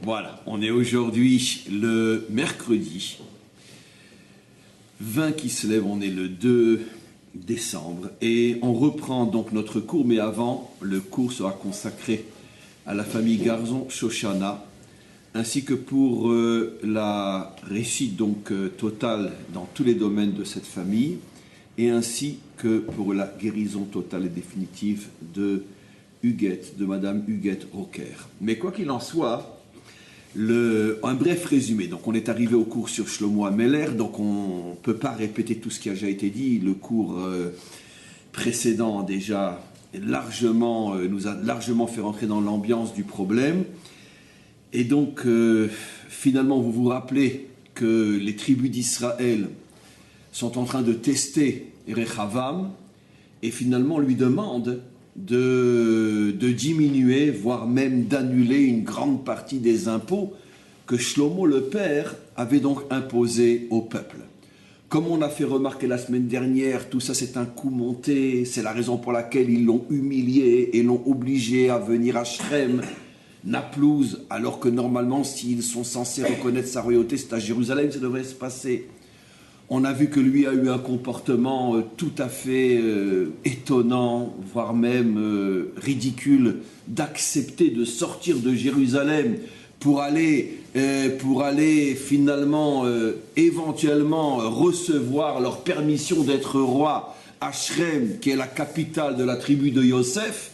Voilà, on est aujourd'hui le mercredi 20 qui se lève, on est le 2 décembre et on reprend donc notre cours, mais avant, le cours sera consacré à la famille Garzon Shoshana, ainsi que pour la réussite donc totale dans tous les domaines de cette famille, et ainsi que pour la guérison totale et définitive de Huguette, de Madame Huguette Rocker. Mais quoi qu'il en soit, un bref résumé. Donc on est arrivé au cours sur Shlomo Ameler, donc on ne peut pas répéter tout ce qui a déjà été dit. Le cours précédent déjà nous a largement fait rentrer dans l'ambiance du problème. Et donc finalement vous vous rappelez que les tribus d'Israël sont en train de tester Rechavam et finalement lui demandent de diminuer, voire même d'annuler une grande partie des impôts que Shlomo le père avait donc imposés au peuple. Comme on a fait remarquer la semaine dernière, tout ça c'est un coup monté, c'est la raison pour laquelle ils l'ont humilié et l'ont obligé à venir à Shrem, Naplouse, alors que normalement s'ils sont censés reconnaître sa royauté, c'est à Jérusalem ça devrait se passer. On a vu que lui a eu un comportement tout à fait étonnant, voire même ridicule, d'accepter de sortir de Jérusalem pour aller finalement éventuellement recevoir leur permission d'être roi à Shrem, qui est la capitale de la tribu de Yosef.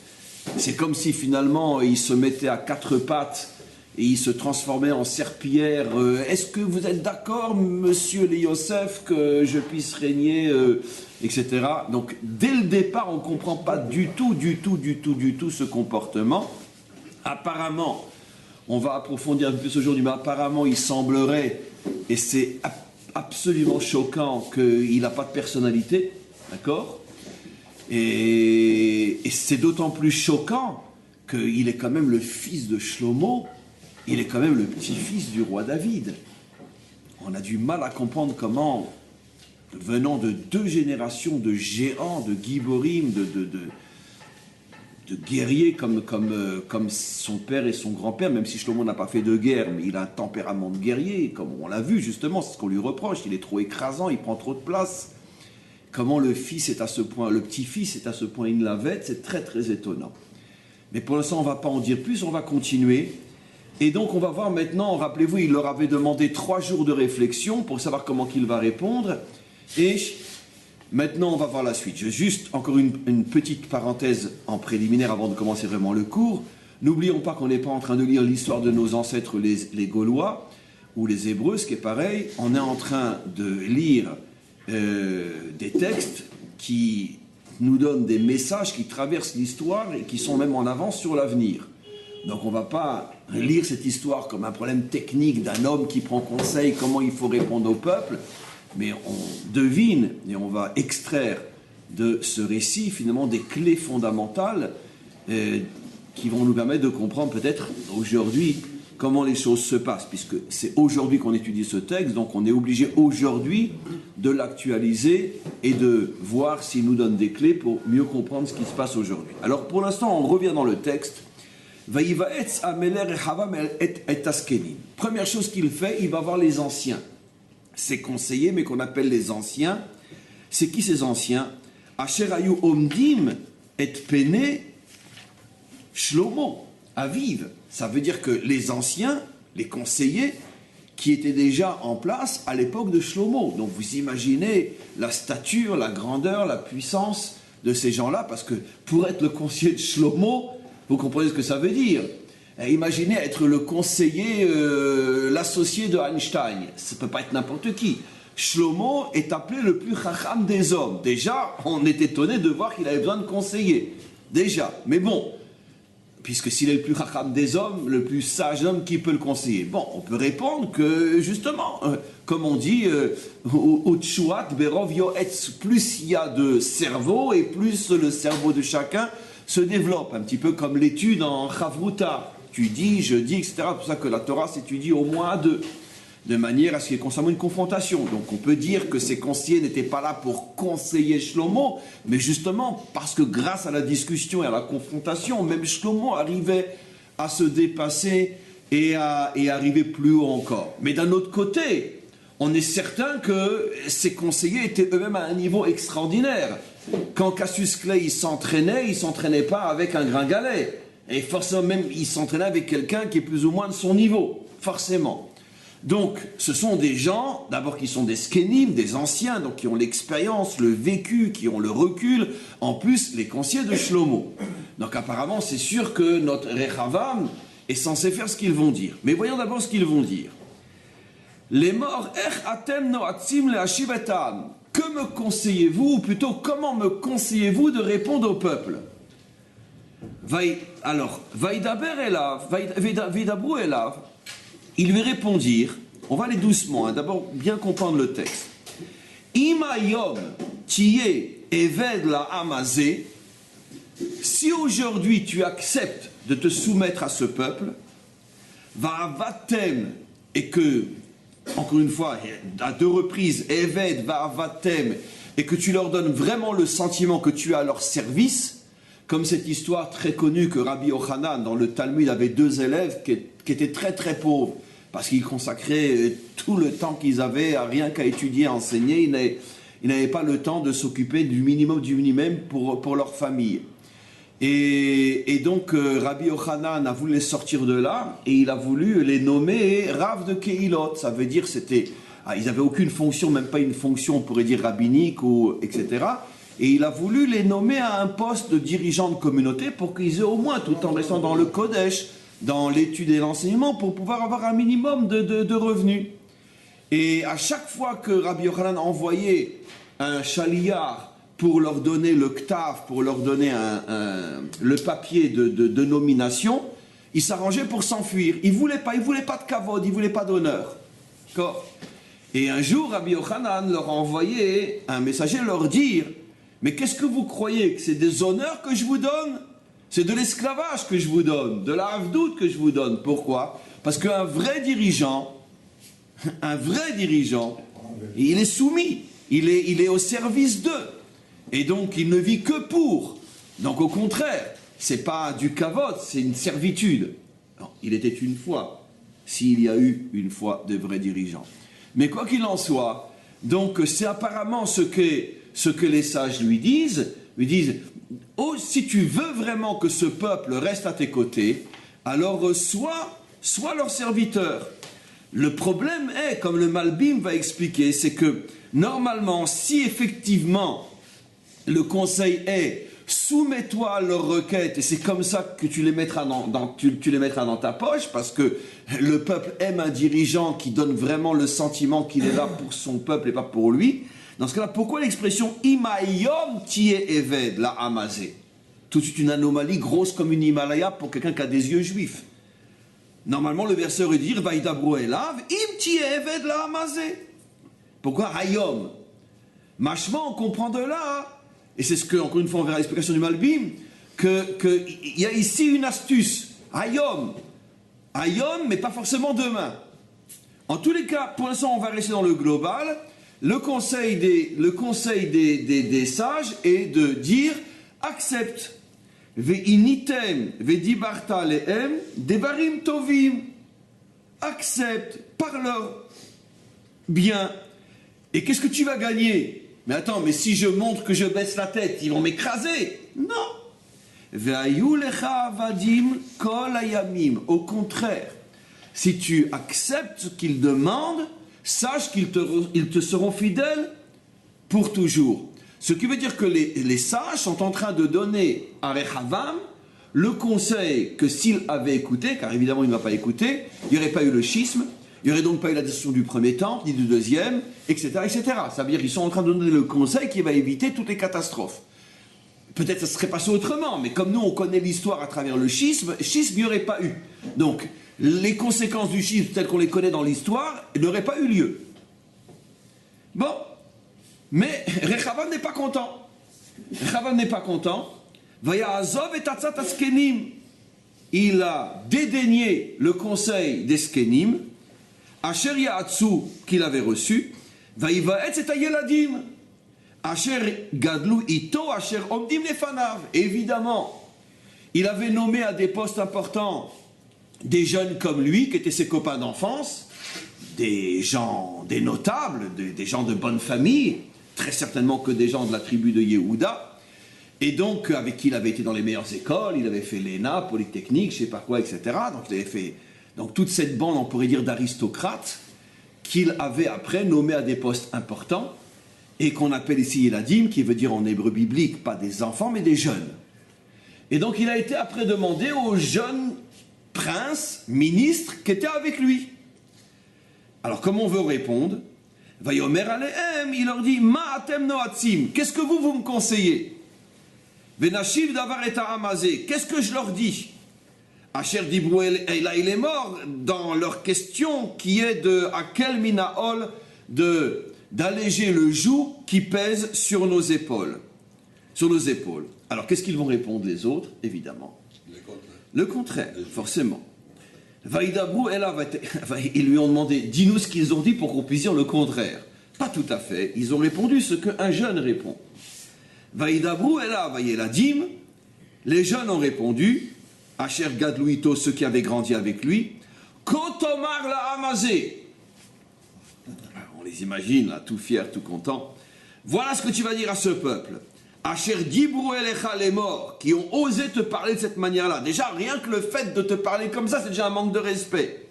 C'est comme si finalement il se mettait à quatre pattes et il se transformait en serpillière. Est-ce que vous êtes d'accord, monsieur les Yosef, que je puisse régner, etc. Donc, dès le départ, on ne comprend pas du tout ce comportement. Apparemment, on va approfondir un peu plus aujourd'hui, mais apparemment, il semblerait, et c'est absolument choquant, qu'il n'a pas de personnalité, d'accord ? Et c'est d'autant plus choquant qu'il est quand même le fils de Shlomo. Il est quand même le petit-fils du roi David. On a du mal à comprendre comment, venant de deux générations de géants, de giborim, de guerriers comme son père et son grand-père, même si Shlomo n'a pas fait de guerre, mais il a un tempérament de guerrier, comme on l'a vu justement, c'est ce qu'on lui reproche, il est trop écrasant, il prend trop de place. Comment le fils est à ce point, le petit-fils est à ce point inlavette, c'est très très étonnant. Mais pour l'instant, on ne va pas en dire plus, on va continuer. Et donc on va voir maintenant, rappelez-vous, il leur avait demandé 3 jours de réflexion pour savoir comment il va répondre. Et maintenant on va voir la suite. Juste encore une petite parenthèse en préliminaire avant de commencer vraiment le cours. N'oublions pas qu'on n'est pas en train de lire l'histoire de nos ancêtres les Gaulois ou les Hébreux, ce qui est pareil. On est en train de lire des textes qui nous donnent des messages qui traversent l'histoire et qui sont même en avance sur l'avenir. Donc on ne va pas lire cette histoire comme un problème technique d'un homme qui prend conseil comment il faut répondre au peuple, mais on devine et on va extraire de ce récit finalement des clés fondamentales qui vont nous permettre de comprendre peut-être aujourd'hui comment les choses se passent, puisque c'est aujourd'hui qu'on étudie ce texte, donc on est obligé aujourd'hui de l'actualiser et de voir s'il nous donne des clés pour mieux comprendre ce qui se passe aujourd'hui. Alors pour l'instant on revient dans le texte. Première chose qu'il fait, il va voir les anciens. Ses conseillers, mais qu'on appelle les anciens. C'est qui ces anciens? Asher ayu omdim et pene Shlomo, Aviv. Ça veut dire que les anciens, les conseillers, qui étaient déjà en place à l'époque de Shlomo. Donc vous imaginez la stature, la grandeur, la puissance de ces gens-là, parce que pour être le conseiller de Shlomo, vous comprenez ce que ça veut dire. Imaginez être le conseiller, l'associé de Einstein. Ça ne peut pas être n'importe qui. Shlomo est appelé le plus chacham des hommes. Déjà, on est étonné de voir qu'il avait besoin de conseillers. Déjà. Mais bon, puisque s'il est le plus chacham des hommes, le plus sage homme, qui peut le conseiller? Bon, on peut répondre que, justement, comme on dit, plus il y a de cerveau, et plus le cerveau de chacun se développe, un petit peu comme l'étude en Chavruta. Tu dis, je dis, etc. C'est pour ça que la Torah s'étudie au moins à 2, de manière à ce qu'il y ait constamment une confrontation. Donc on peut dire que ces conseillers n'étaient pas là pour conseiller Shlomo, mais justement parce que grâce à la discussion et à la confrontation, même Shlomo arrivait à se dépasser et arriver plus haut encore. Mais d'un autre côté, on est certain que ces conseillers étaient eux-mêmes à un niveau extraordinaire. Quand Cassius Clay il s'entraînait pas avec un gringalet. Et forcément, même, il s'entraînait avec quelqu'un qui est plus ou moins de son niveau. Forcément. Donc, ce sont des gens, d'abord, qui sont des skenim, des anciens, donc qui ont l'expérience, le vécu, qui ont le recul. En plus, les conseillers de Shlomo. Donc, apparemment, c'est sûr que notre Rechavam est censé faire ce qu'ils vont dire. Mais voyons d'abord ce qu'ils vont dire. Les morts, atem noatzim le'ashiv et ha'am. Que me conseillez-vous, ou plutôt, comment me conseillez-vous de répondre au peuple? Alors, Vaïdaber elav, Vaïdabru elav, ils lui répondirent, on va aller doucement, d'abord bien comprendre le texte. Ima yom tiye eved la amazé, si aujourd'hui tu acceptes de te soumettre à ce peuple, va'avatem, et que, encore une fois, à 2 reprises, eved va'avatem, et que tu leur donnes vraiment le sentiment que tu es à leur service, comme cette histoire très connue que Rabbi Yochanan, dans le Talmud, avait 2 élèves qui étaient très très pauvres, parce qu'ils consacraient tout le temps qu'ils avaient à rien qu'à étudier, à enseigner. Ils n'avaient pas le temps de s'occuper du minimum pour leur famille. Et donc Rabbi Yochanan a voulu les sortir de là, et il a voulu les nommer Rav de Kehilot. Ça veut dire ils n'avaient aucune fonction, même pas une fonction, on pourrait dire rabbinique, etc. Et il a voulu les nommer à un poste de dirigeant de communauté pour qu'ils aient au moins, tout en restant dans le Kodesh, dans l'étude et l'enseignement, pour pouvoir avoir un minimum de revenus. Et à chaque fois que Rabbi Yochanan envoyait un chaliar pour leur donner le ktav, pour leur donner le papier de nomination, ils s'arrangeaient pour s'enfuir. Ils ne voulaient pas de kavod, ils ne voulaient pas d'honneur. D'accord ? Et un jour, Rabbi Yochanan leur a envoyé un messager leur dire: mais qu'est-ce que vous croyez? Que c'est des honneurs que je vous donne? C'est de l'esclavage que je vous donne, de la havdout que je vous donne. Pourquoi? Parce qu'un vrai dirigeant, il est soumis, il est au service d'eux. Et donc, il ne vit que pour. Donc, au contraire, c'est pas du kavod, c'est une servitude. Non, il était une fois, s'il y a eu une fois de vrais dirigeants. Mais quoi qu'il en soit, donc, c'est apparemment ce que les sages lui disent, oh, si tu veux vraiment que ce peuple reste à tes côtés, alors sois leur serviteur. Le problème est, comme le Malbim va expliquer, c'est que normalement, si effectivement le conseil est soumets-toi à leurs requêtes, et c'est comme ça que tu les mettras dans ta poche, parce que le peuple aime un dirigeant qui donne vraiment le sentiment qu'il est là pour son peuple et pas pour lui. Dans ce cas-là, pourquoi l'expression « Imayom tie eved la amazé » ? Tout de suite une anomalie grosse comme une Himalaya pour quelqu'un qui a des yeux juifs. Normalement, le verset aurait dit « Vaïdabru elav im tie eved la amazé » Pourquoi « Hayom » Machement, on comprend de là, et c'est ce que, encore une fois, on verra l'explication du Malbim, qu'il y a ici une astuce. Hayom, mais pas forcément demain. En tous les cas, pour l'instant, on va rester dans le global. Le conseil des sages est de dire accepte. Ve'initem ve'dibarta lehem devarim tovim. Accepte, parle-leur bien. Et qu'est-ce que tu vas gagner? Mais attends, mais si je montre que je baisse la tête, ils vont m'écraser. Non. Ve'ayu lecha avadim kol hayamim. Au contraire, si tu acceptes ce qu'ils demandent, sache qu'ils te seront fidèles pour toujours. Ce qui veut dire que les sages sont en train de donner à Rechavam le conseil que s'il avait écouté, car évidemment il ne va pas écouter, il n'y aurait pas eu le schisme, il n'y aurait donc pas eu la destruction du premier temple, ni du deuxième, etc., etc. Ça veut dire qu'ils sont en train de donner le conseil qui va éviter toutes les catastrophes. Peut-être que ça serait passé autrement, mais comme nous on connaît l'histoire à travers le schisme, il n'y aurait pas eu. Donc, les conséquences du schisme telles qu'on les connaît dans l'histoire n'auraient pas eu lieu. Bon, mais Rechavam n'est pas content. Vayazov et tatzat askenim. Il a dédaigné le conseil des skenim, asher yahatsu qu'il avait reçu, vayivaetz et ayeladim, asher gadlu ito, asher omdim lefanav. Évidemment, il avait nommé à des postes importants des jeunes comme lui, qui étaient ses copains d'enfance, des gens, des notables, des gens de bonne famille, très certainement que des gens de la tribu de Yehuda, et donc avec qui il avait été dans les meilleures écoles, il avait fait l'ENA, Polytechnique, je sais pas quoi, etc. Donc il avait fait toute cette bande, on pourrait dire, d'aristocrates, qu'il avait après nommé à des postes importants, et qu'on appelle ici Eladim, qui veut dire en hébreu biblique, pas des enfants, mais des jeunes. Et donc il a été après demandé aux jeunes princes, ministres, qui étaient avec lui. Alors comment on veut répondre? Vayomer alehem, il leur dit, Ma atem noatzim, qu'est-ce que vous me conseillez? Venashiv davar et amazé, qu'est-ce que je leur dis? Asher dibrou et là il est mort dans leur question qui est de Akel minaol, d'alléger le joug qui pèse sur nos épaules. Sur nos épaules. Alors qu'est-ce qu'ils vont répondre les autres? Évidemment. Le contraire, forcément. Vaïdabrou, ils lui ont demandé, dis-nous ce qu'ils ont dit pour qu'on puisse dire le contraire. Pas tout à fait. Ils ont répondu ce qu'un jeune répond. Vaïdabrou, Vaïeladim, les jeunes ont répondu, Asher Gadlouito, ceux qui avaient grandi avec lui, Kotomar la Amazé. On les imagine, là, tout fiers, tout contents. Voilà ce que tu vas dire à ce peuple. Asher Dibrou Elecha les morts, qui ont osé te parler de cette manière-là. Déjà, rien que le fait de te parler comme ça, c'est déjà un manque de respect.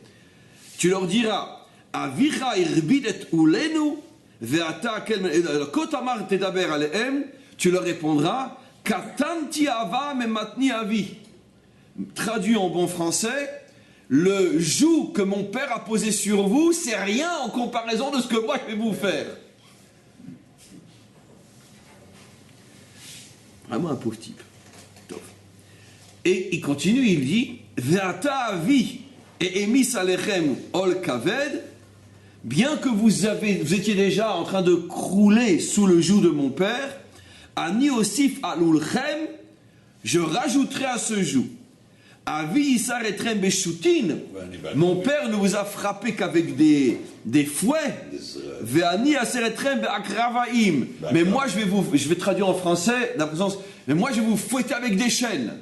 Tu leur diras, Avicha irbidet ulenu, veata kotamar tedaber alehem, tu leur répondras, Katanti ava mematni avi. Traduit en bon français, le joug que mon père a posé sur vous, c'est rien en comparaison de ce que moi je vais vous faire. Vraiment un pauvre type. Et il continue, il dit, Veata avi et emis alechem ol kaved, bien que vous étiez déjà en train de crouler sous le joug de mon père, ani osif alulchem, je rajouterai à ce joug. Avi isar etrem beshutin, mon père ne vous a frappé qu'avec des fouets. Veani aser etrem beakravaim, mais moi je vais traduire en français, mais moi je vais vous fouetter avec des chaînes.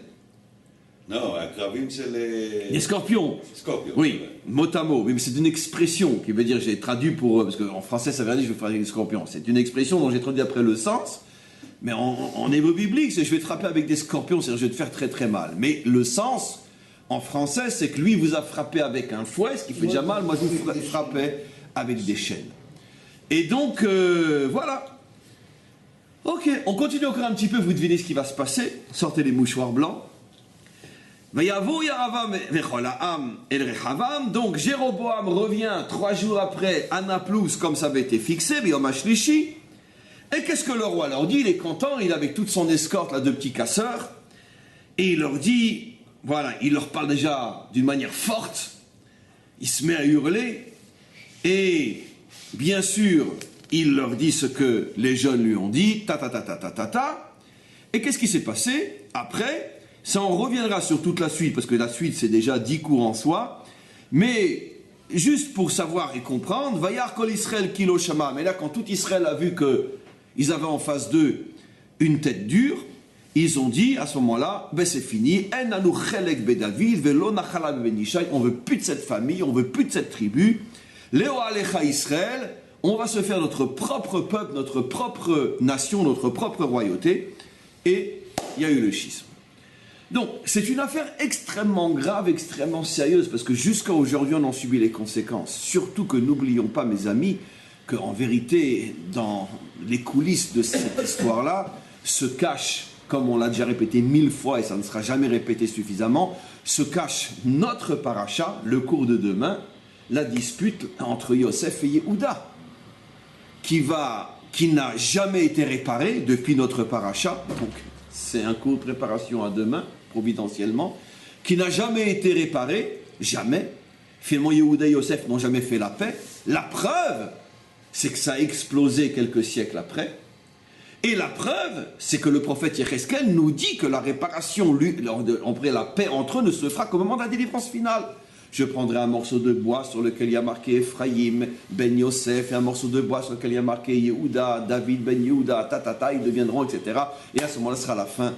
Non, akravim c'est les scorpions. Oui, mot à mot. Oui, mais c'est une expression qui veut dire, j'ai traduit parce qu'en français ça veut dire je vais frapper avec des scorpions. C'est une expression dont j'ai traduit après le sens. Mais en hébreu biblique, c'est je vais te frapper avec des scorpions, c'est-à-dire je vais te faire très très mal. Mais le sens, en français, c'est que lui vous a frappé avec un fouet, ce qui fait déjà mal, moi je vous frappais avec des chaînes. Et donc, voilà. Ok, on continue encore un petit peu, vous devinez ce qui va se passer. Sortez les mouchoirs blancs. Donc Jéroboam revient 3 jours après à Naplouse, comme ça avait été fixé, Biyom HaShlishi. Et qu'est-ce que le roi leur dit? Il est content, il est avec toute son escorte là, de petits casseurs, et il leur dit, voilà, il leur parle déjà d'une manière forte, il se met à hurler, et bien sûr, il leur dit ce que les jeunes lui ont dit, et qu'est-ce qui s'est passé? Après, ça on reviendra sur toute la suite, parce que la suite c'est déjà 10 cours en soi, mais juste pour savoir et comprendre, Vayar Kol Israël Kilo Shama, mais là quand tout Israël a vu que ils avaient en face d'eux une tête dure, ils ont dit à ce moment-là, ben c'est fini, on veut plus de cette famille, on veut plus de cette tribu, Léo Alecha Israël, on va se faire notre propre peuple, notre propre nation, notre propre royauté, et il y a eu le schisme. Donc, c'est une affaire extrêmement grave, extrêmement sérieuse, parce que jusqu'à aujourd'hui, on en subit les conséquences. Surtout que n'oublions pas, mes amis, qu'en vérité, dans les coulisses de cette histoire-là, se cache, comme on l'a déjà répété 1000 fois, et ça ne sera jamais répété suffisamment, se cache notre paracha, le cours de demain, la dispute entre Yosef et Yehuda, qui n'a jamais été réparée depuis notre paracha, donc c'est un cours de préparation à demain, providentiellement, qui n'a jamais été réparé, jamais. Finalement, Yehuda et Yosef n'ont jamais fait la paix. La preuve, c'est que ça a explosé quelques siècles après. Et la preuve, c'est que le prophète Yecheskel nous dit que la réparation, la paix entre eux ne se fera qu'au moment de la délivrance finale. Je prendrai un morceau de bois sur lequel il y a marqué Ephraïm, Ben Yosef, et un morceau de bois sur lequel il y a marqué Yehuda, David, Ben Yehuda, ils deviendront, etc. Et à ce moment-là, ce sera la fin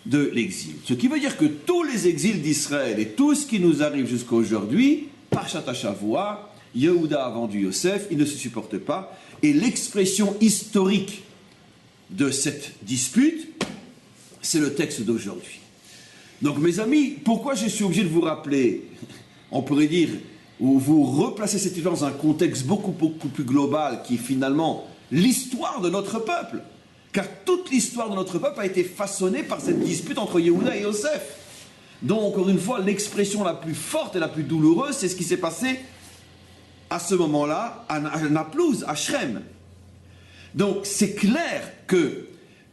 de l'exil. Ce qui veut dire que tous les exils d'Israël et tout ce qui nous arrive jusqu'à aujourd'hui, Parshat HaShavua, Yehuda a vendu Yosef, ils ne se supportent pas. Et l'expression historique de cette dispute, c'est le texte d'aujourd'hui. Donc mes amis, pourquoi je suis obligé de vous rappeler, on pourrait dire, ou vous replacer cette histoire dans un contexte beaucoup plus global qui est finalement l'histoire de notre peuple. Car toute l'histoire de notre peuple a été façonnée par cette dispute entre Yehuda et Yosef. Donc encore une fois, l'expression la plus forte et la plus douloureuse, c'est ce qui s'est passé à ce moment-là, à Naplouse, à Shrem. Donc c'est clair que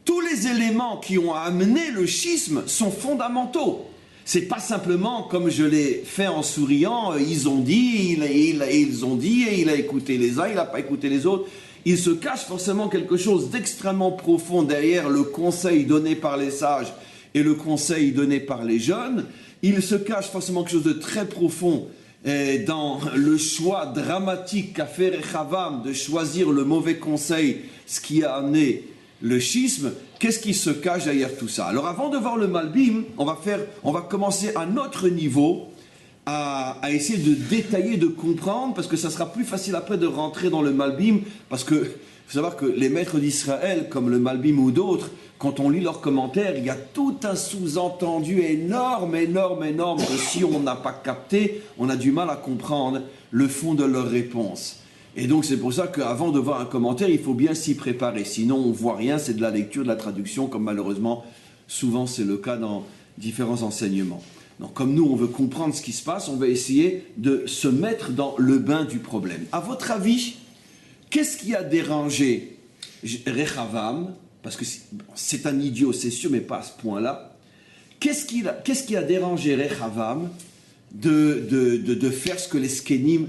tous les éléments qui ont amené le schisme sont fondamentaux. C'est pas simplement, comme je l'ai fait en souriant, ils ont dit, ils ont dit, et il a écouté les uns, il n'a pas écouté les autres. Il se cache forcément quelque chose d'extrêmement profond derrière le conseil donné par les sages et le conseil donné par les jeunes. Il se cache forcément quelque chose de très profond dans le choix dramatique qu'a fait Rechavam de choisir le mauvais conseil, ce qui a amené le schisme. Qu'est-ce qui se cache derrière tout ça? Alors avant de voir le Malbim, on va commencer à notre niveau à essayer de détailler, de comprendre, parce que ça sera plus facile après de rentrer dans le Malbim, parce que il faut savoir que les maîtres d'Israël, comme le Malbim ou d'autres, quand on lit leurs commentaires, il y a tout un sous-entendu énorme, que si on n'a pas capté, on a du mal à comprendre le fond de leurs réponses. Et donc c'est pour ça qu'avant de voir un commentaire, il faut bien s'y préparer. Sinon on ne voit rien, c'est de la lecture, de la traduction, comme malheureusement souvent c'est le cas dans différents enseignements. Donc comme nous on veut comprendre ce qui se passe, on va essayer de se mettre dans le bain du problème. À votre avis, qu'est-ce qui a dérangé Rechavam? Parce que c'est un idiot, c'est sûr, mais pas à ce point-là. Qu'est-ce qui a dérangé Rechavam de faire ce que les Skenim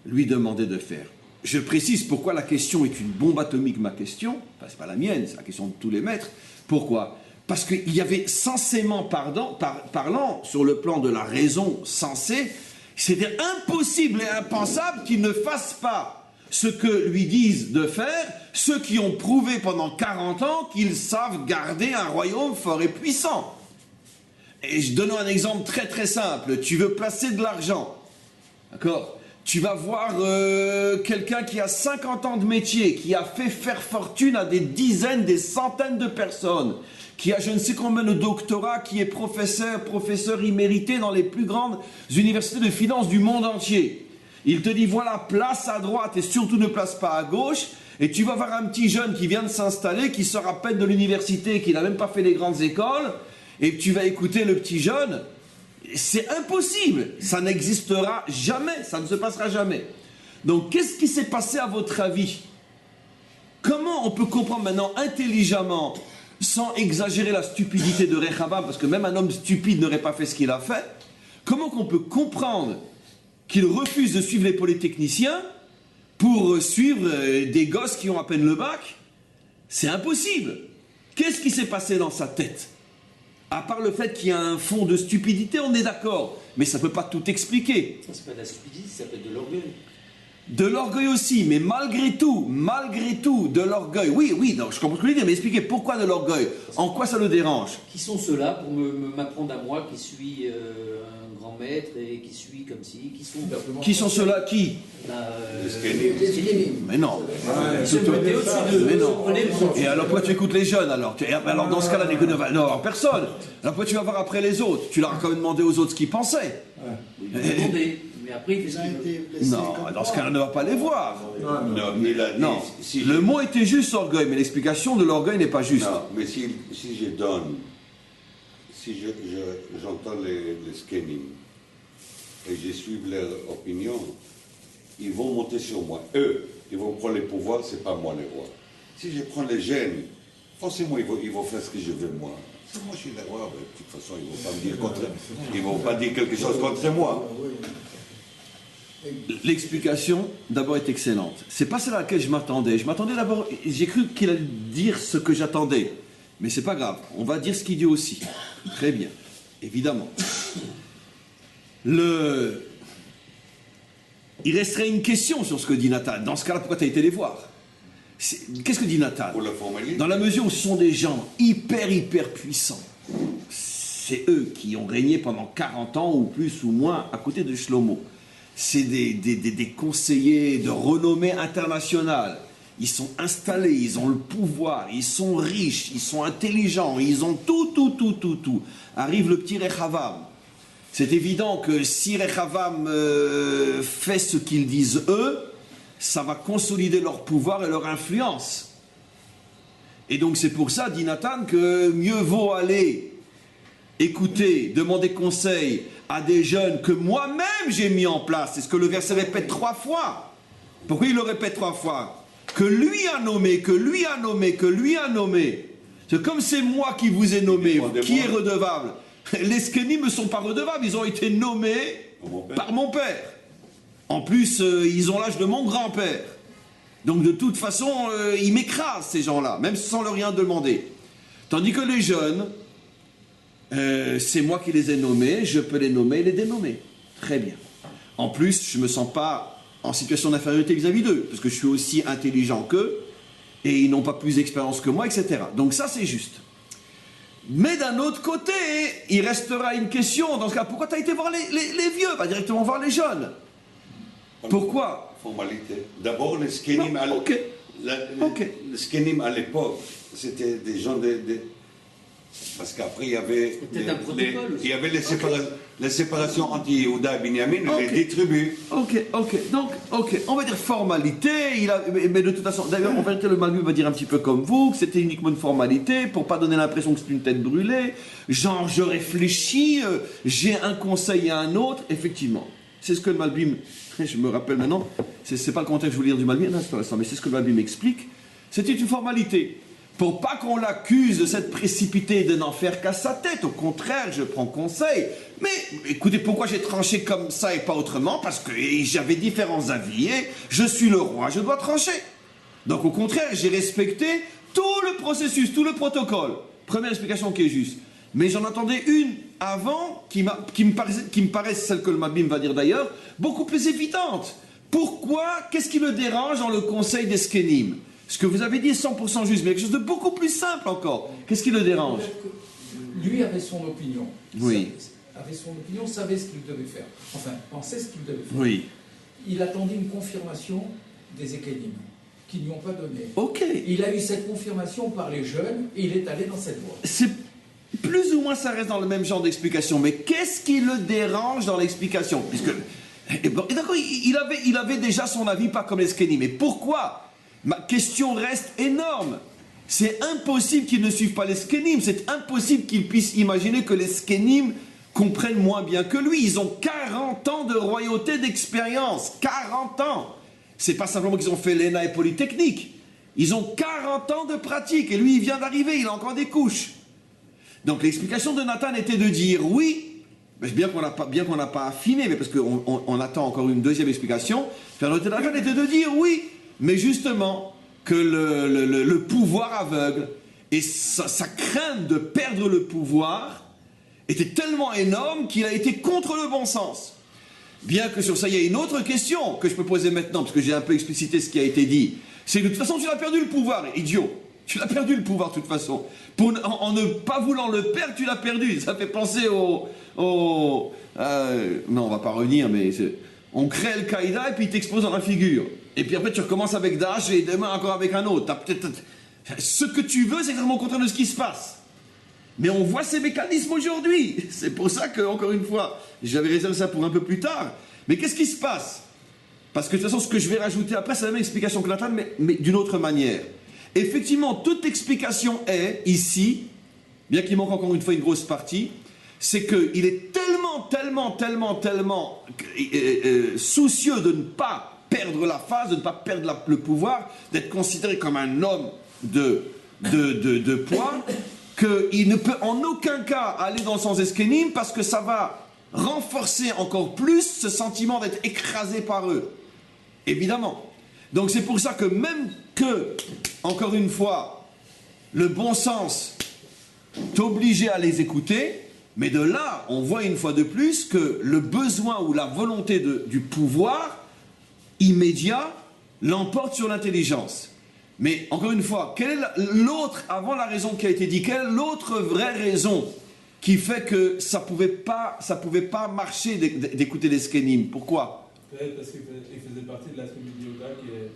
lui demandaient de faire? Je précise pourquoi la question est une bombe atomique, ma question. Enfin, c'est pas la mienne, c'est la question de tous les maîtres. Pourquoi? Parce qu'il y avait censément parlant, sur le plan de la raison sensée, c'était impossible et impensable qu'il ne fasse pas ce que lui disent de faire ceux qui ont prouvé pendant 40 ans qu'ils savent garder un royaume fort et puissant. Et je donne un exemple très très simple. Tu veux placer de l'argent, d'accord? Tu vas voir quelqu'un qui a 50 ans de métier, qui a fait faire fortune à des dizaines, des centaines de personnes, qui a je ne sais combien de doctorats, qui est professeur immérité dans les plus grandes universités de finance du monde entier. Il te dit voilà, place à droite et surtout ne place pas à gauche. Et tu vas voir un petit jeune qui vient de s'installer, qui sort à peine de l'université, qui n'a même pas fait les grandes écoles, et tu vas écouter le petit jeune. C'est impossible, ça n'existera jamais, ça ne se passera jamais. Donc qu'est-ce qui s'est passé à votre avis? Comment on peut comprendre maintenant intelligemment, sans exagérer la stupidité de Rechavam, parce que même un homme stupide n'aurait pas fait ce qu'il a fait, comment qu'on peut comprendre qu'il refuse de suivre les polytechniciens pour suivre des gosses qui ont à peine le bac? C'est impossible. Qu'est-ce qui s'est passé dans sa tête? À part le fait qu'il y a un fond de stupidité, on est d'accord. Mais ça ne peut pas tout expliquer. Ça s'appelle de la stupidité, ça s'appelle de l'orgueil. De l'orgueil aussi, mais malgré tout, de l'orgueil. Oui, donc, je comprends ce que vous voulez dire, mais expliquez pourquoi de l'orgueil? En quoi ça le dérange? Qui sont ceux-là pour m'apprendre à moi, qui suis un grand maître et qui suis comme si, Qui sont ceux-là? Qui? Mais non. Mais non. Et alors pourquoi tu écoutes les jeunes alors? Alors dans ce cas-là, non, personne. Alors pourquoi tu vas voir après les autres? Tu leur as quand même demandé aux autres ce qu'ils pensaient. Mais après, non, dans ce cas-là, ne va pas les voir. Non, mais il a dit, non. Le mot était juste orgueil, mais l'explication de l'orgueil n'est pas juste. Non, mais si j'entends les Skenim et je suis leur opinion, ils vont monter sur moi. Eux, ils vont prendre les pouvoirs, c'est pas moi les rois. Si je prends les jeunes, forcément ils vont faire ce que je veux moi. Si moi je suis le roi, de toute façon ils vont pas me dire contre. Ils vont pas dire quelque chose contre moi. L'explication, d'abord, est excellente. C'est pas celle à laquelle je m'attendais. Je m'attendais d'abord, j'ai cru qu'il allait dire ce que j'attendais. Mais c'est pas grave, on va dire ce qu'il dit aussi. Très bien, évidemment. Il resterait une question sur ce que dit Nathan. Dans ce cas-là, pourquoi tu as été les voir? Qu'est-ce que dit Nathan? Pour la formalité. Dans la mesure où ce sont des gens hyper puissants, c'est eux qui ont régné pendant 40 ans ou plus ou moins à côté de Shlomo. C'est des conseillers de renommée internationale. Ils sont installés, ils ont le pouvoir, ils sont riches, ils sont intelligents, ils ont tout. Arrive le petit Rechavam. C'est évident que si Rechavam fait ce qu'ils disent eux, ça va consolider leur pouvoir et leur influence. Et donc c'est pour ça, dit Nathan, que mieux vaut aller écouter, demander conseil à des jeunes que moi-même j'ai mis en place. C'est ce que le verset répète 3 fois. Pourquoi il le répète 3 fois? Que lui a nommé, que lui a nommé, que lui a nommé. C'est comme c'est moi qui vous ai nommé, qui est redevable? Les Skenim ne sont pas redevables, ils ont été nommés par mon père. En plus, ils ont l'âge de mon grand-père. Donc de toute façon, ils m'écrasent ces gens-là, même sans leur rien demander. Tandis que les jeunes, c'est moi qui les ai nommés, je peux les nommer et les dénommer. Très bien. En plus, je ne me sens pas en situation d'infériorité vis-à-vis d'eux, parce que je suis aussi intelligent qu'eux, et ils n'ont pas plus d'expérience que moi, etc. Donc ça, c'est juste. Mais d'un autre côté, il restera une question, dans ce cas, pourquoi tu as été voir les vieux, pas directement voir les jeunes? Pourquoi? Formalité. D'abord, les Skenim les Skenim à l'époque, c'était des gens parce qu'après, il y avait les séparations entre Yehuda et Binyamin, les 10 tribus. Donc, on va dire formalité, mais de toute façon, d'ailleurs, en vérité, le Malbim va dire un petit peu comme vous, que c'était uniquement une formalité, pour pas donner l'impression que c'est une tête brûlée, genre, je réfléchis, j'ai un conseil à un autre, effectivement. C'est ce que le Malbim, je me rappelle maintenant, c'est pas le contexte que je voulais dire du Malbim, mais c'est ce que le Malbim explique, c'était une formalité. Pour pas qu'on l'accuse de s'être précipité et de n'en faire qu'à sa tête. Au contraire, je prends conseil. Mais écoutez, pourquoi j'ai tranché comme ça et pas autrement? Parce que j'avais différents avis et je suis le roi, je dois trancher. Donc au contraire, j'ai respecté tout le processus, tout le protocole. Première explication qui est juste. Mais j'en attendais une avant qui me paraît, celle que le Malbim va dire d'ailleurs, beaucoup plus évidente. Pourquoi? Qu'est-ce qui le dérange dans le conseil des Skenim? Ce que vous avez dit est 100% juste, mais quelque chose de beaucoup plus simple encore. Qu'est-ce qui le dérange? Lui avait son opinion. Oui. Avait son opinion, savait ce qu'il devait faire. Enfin, pensait ce qu'il devait faire. Oui. Il attendait une confirmation des Ékénim, qui ne lui ont pas donné. Ok. Il a eu cette confirmation par les jeunes, et il est allé dans cette voie. C'est plus ou moins, ça reste dans le même genre d'explication, mais qu'est-ce qui le dérange dans l'explication? Puisque, et d'accord, il avait déjà son avis, pas comme les Skenim, mais pourquoi? Ma question reste énorme. C'est impossible qu'ils ne suivent pas les Skenim. C'est impossible qu'ils puissent imaginer que les Skenim comprennent moins bien que lui. Ils ont 40 ans de royauté, d'expérience. 40 ans. C'est pas simplement qu'ils ont fait l'ENA et Polytechnique. Ils ont 40 ans de pratique. Et lui, il vient d'arriver. Il a encore des couches. Donc l'explication de Nathan était de dire oui, bien qu'on n'a pas affiné, mais parce qu'on attend encore une deuxième explication. Nathan était de dire oui. Mais justement, que le pouvoir aveugle et sa crainte de perdre le pouvoir était tellement énorme qu'il a été contre le bon sens. Bien que sur ça, il y a une autre question que je peux poser maintenant, parce que j'ai un peu explicité ce qui a été dit. C'est que de toute façon, tu as perdu le pouvoir, idiot. Tu l'as perdu le pouvoir de toute façon. En ne pas voulant le perdre, tu l'as perdu. Ça fait penser non, on va pas revenir, mais on crée Al-Qaïda et puis il t'explose dans la figure. Et puis après tu recommences avec Daesh et demain encore avec un autre. Ce que tu veux, c'est exactement le contraire de ce qui se passe. Mais on voit ces mécanismes aujourd'hui. C'est pour ça que, encore une fois, j'avais réservé ça pour un peu plus tard. Mais qu'est-ce qui se passe? Parce que de toute façon, ce que je vais rajouter après, c'est la même explication que Nathan, mais d'une autre manière. Effectivement, toute explication est, ici, bien qu'il manque encore une fois une grosse partie, c'est qu'il est tellement soucieux de ne pas perdre la face, de ne pas perdre le pouvoir, d'être considéré comme un homme de poids, qu'il ne peut en aucun cas aller dans le sens des Skenim parce que ça va renforcer encore plus ce sentiment d'être écrasé par eux. Évidemment. Donc c'est pour ça que même que, encore une fois, le bon sens t'obligeait à les écouter, mais de là, on voit une fois de plus que le besoin ou la volonté du pouvoir immédiat l'emporte sur l'intelligence. Mais encore une fois, quelle est l'autre, avant la raison qui a été dit, quelle est l'autre vraie raison qui fait que ça pouvait pas marcher d'écouter les Skenim. Pourquoi? Peut-être parce qu'il faisait partie de la tribu de Yehuda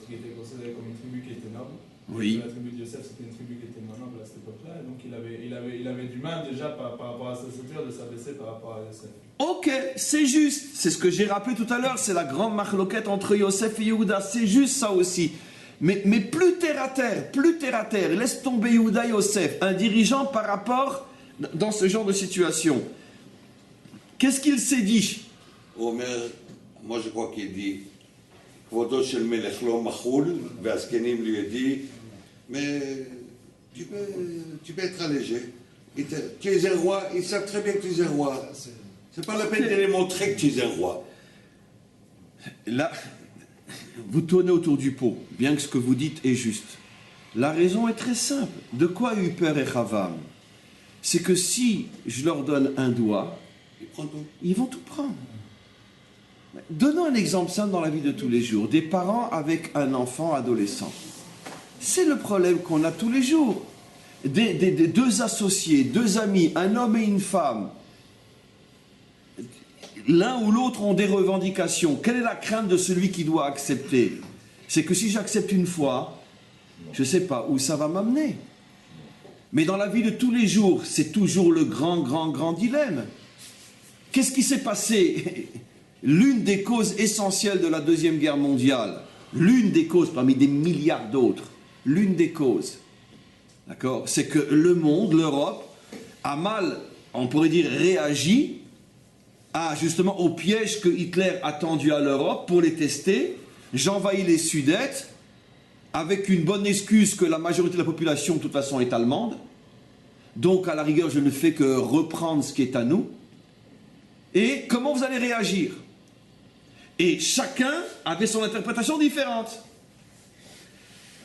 qui était considérée comme une tribu qui était noble. Oui. La tribu de Yosef, c'était une tribu qui était moins noble à cette époque-là. Et donc il avait du mal déjà par rapport à sa structure de s'abaisser par rapport à Yosef. Ok, c'est juste. C'est ce que j'ai rappelé tout à l'heure. C'est la grande marloquette entre Yosef et Yehuda. C'est juste ça aussi. Mais plus terre à terre, laisse tomber Yehuda et Yosef, un dirigeant par rapport dans ce genre de situation. Qu'est-ce qu'il s'est dit? Omer, moi je crois qu'il dit Kvodo shel melech lo machoul, Vaskenim lui a dit mais tu peux être allégé. Tu es un roi, ils savent très bien que tu es un roi. C'est pas la peine de les montrer que tu es un roi. Là, vous tournez autour du pot, bien que ce que vous dites est juste. La raison est très simple. De quoi a eu peur Rechavam? C'est que si je leur donne un doigt, Il prend tout. ils vont tout prendre. Donnons un exemple simple dans la vie de tous les jours. Des parents avec un enfant adolescent. C'est le problème qu'on a tous les jours. Des deux associés, deux amis, un homme et une femme. L'un ou l'autre ont des revendications. Quelle est la crainte de celui qui doit accepter? C'est que si j'accepte une fois, je ne sais pas où ça va m'amener. Mais dans la vie de tous les jours, c'est toujours le grand dilemme. Qu'est-ce qui s'est passé? L'une des causes essentielles de la Deuxième Guerre mondiale, l'une des causes parmi des milliards d'autres, l'une des causes, d'accord, c'est que le monde, l'Europe, a mal, on pourrait dire, réagi justement au piège que Hitler a tendu à l'Europe pour les tester. J'envahis les Sudètes avec une bonne excuse que la majorité de la population de toute façon est allemande. Donc à la rigueur je ne fais que reprendre ce qui est à nous. Et comment vous allez réagir? Et chacun avait son interprétation différente.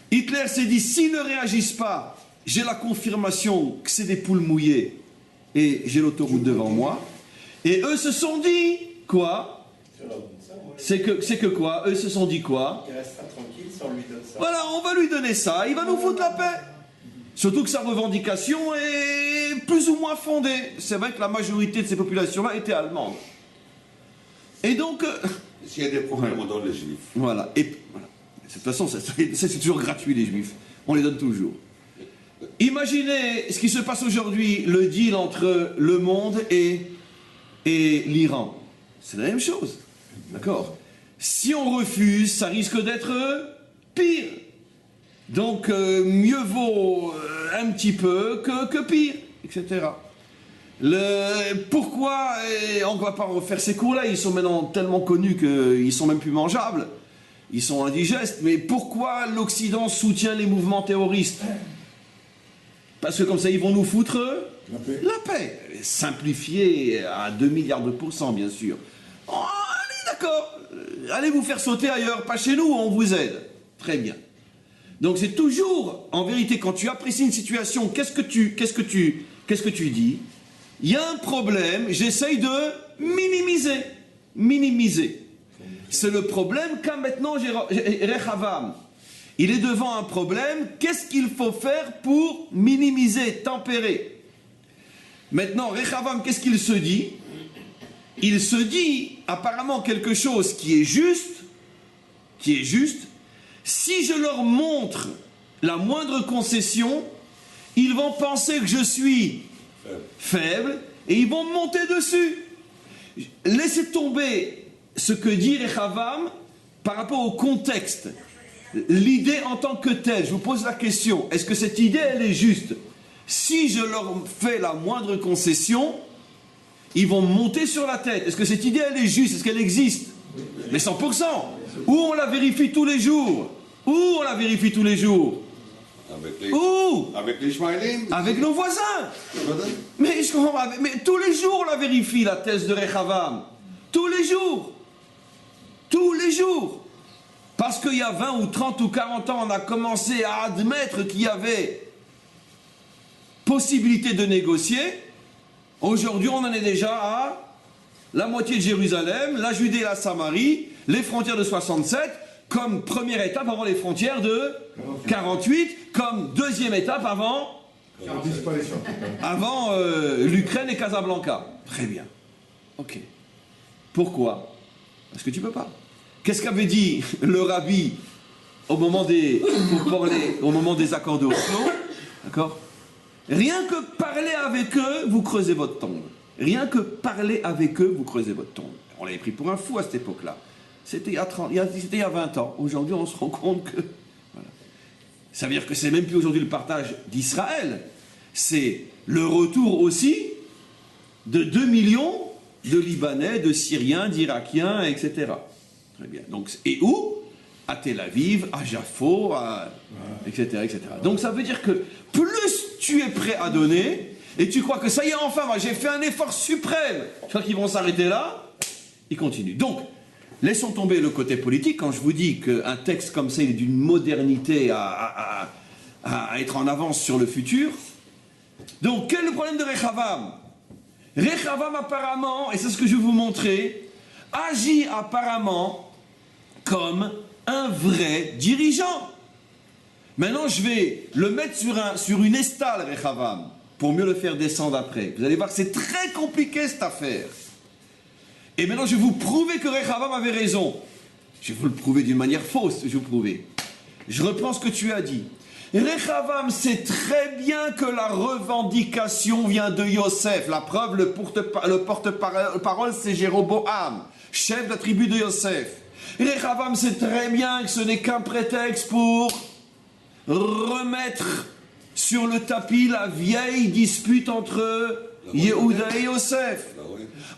Hitler s'est dit, s'ils ne réagissent pas, j'ai la confirmation que c'est des poules mouillées et j'ai l'autoroute devant moi. Et eux se sont dit, quoi? C'est que quoi? Eux se sont dit quoi? Il restera tranquille si on lui donne ça. Voilà, on va lui donner ça, il va nous foutre la paix. Surtout que sa revendication est plus ou moins fondée. C'est vrai que la majorité de ces populations-là étaient allemandes. Et donc... S'il y a des problèmes, on donne les juifs. Voilà. Et voilà. De toute façon, c'est toujours gratuit, les juifs. On les donne toujours. Imaginez ce qui se passe aujourd'hui, le deal entre le monde et l'Iran. C'est la même chose. D'accord? Si on refuse, ça risque d'être pire. Donc, mieux vaut un petit peu que pire, etc. Pourquoi, on ne va pas refaire ces cours-là, ils sont maintenant tellement connus qu'ils sont même plus mangeables, ils sont indigestes, mais pourquoi l'Occident soutient les mouvements terroristes? Parce que comme ça, ils vont nous foutre la paix. Simplifié à 2 milliards de %, bien sûr. Oh, allez, d'accord, allez vous faire sauter ailleurs, pas chez nous, on vous aide. Très bien. Donc c'est toujours, en vérité, quand tu apprécies une situation, qu'est-ce que tu dis? Il y a un problème, j'essaye de minimiser. C'est le problème qu'a maintenant Rechavam. Il est devant un problème, qu'est-ce qu'il faut faire pour minimiser, tempérer? Maintenant, Rechavam, qu'est-ce qu'il se dit? Il se dit apparemment quelque chose qui est juste, si je leur montre la moindre concession, ils vont penser que je suis faible et ils vont monter dessus. Laissez tomber ce que dit Rechavam par rapport au contexte. L'idée en tant que telle, je vous pose la question, est-ce que cette idée elle est juste? Si je leur fais la moindre concession, ils vont monter sur la tête. Est-ce que cette idée elle est juste? Est-ce qu'elle existe? Mais 100%. Où on la vérifie tous les jours? Avec les Ishmaélim. Avec nos voisins. Mais tous les jours on la vérifie, la thèse de Rechavam. Tous les jours. Parce qu'il y a 20 ou 30 ou 40 ans, on a commencé à admettre qu'il y avait possibilité de négocier. Aujourd'hui, on en est déjà à la moitié de Jérusalem, la Judée et la Samarie, les frontières de 67, comme première étape avant les frontières de 48, comme deuxième étape avant Avant l'Ukraine et Casablanca. Très bien. Ok. Pourquoi? Parce que tu peux pas. Qu'est-ce qu'avait dit le rabbi au moment des accords de Oslo? D'accord? Rien que parler avec eux, vous creusez votre tombe. Rien que parler avec eux, vous creusez votre tombe. On l'avait pris pour un fou à cette époque-là. C'était il y a 20 ans. Aujourd'hui, on se rend compte que... Voilà. Ça veut dire que c'est même plus aujourd'hui le partage d'Israël. C'est le retour aussi de 2 millions de Libanais, de Syriens, d'Irakiens, etc. Très bien. Donc, et où? À Tel Aviv, à Jaffo, etc., etc. Donc ça veut dire que plus tu es prêt à donner, et tu crois que ça y est, enfin, moi j'ai fait un effort suprême, tu crois qu'ils vont s'arrêter là? Ils continuent. Donc, laissons tomber le côté politique. Quand je vous dis qu'un texte comme ça, il est d'une modernité à être en avance sur le futur. Donc, quel est le problème de Rechavam? Rechavam, apparemment, et c'est ce que je vais vous montrer, agit apparemment comme un vrai dirigeant. Maintenant, je vais le mettre sur une estale, Rechavam, pour mieux le faire descendre après. Vous allez voir que c'est très compliqué, cette affaire. Et maintenant, je vais vous prouver que Rechavam avait raison. Je vais vous le prouver d'une manière fausse, je vais vous prouver. Je reprends ce que tu as dit. Rechavam sait très bien que la revendication vient de Yosef. La preuve, le porte-parole, c'est Jéroboam, chef de la tribu de Yosef. Rechavam sait très bien que ce n'est qu'un prétexte pour remettre sur le tapis la vieille dispute entre Yehuda et Yosef.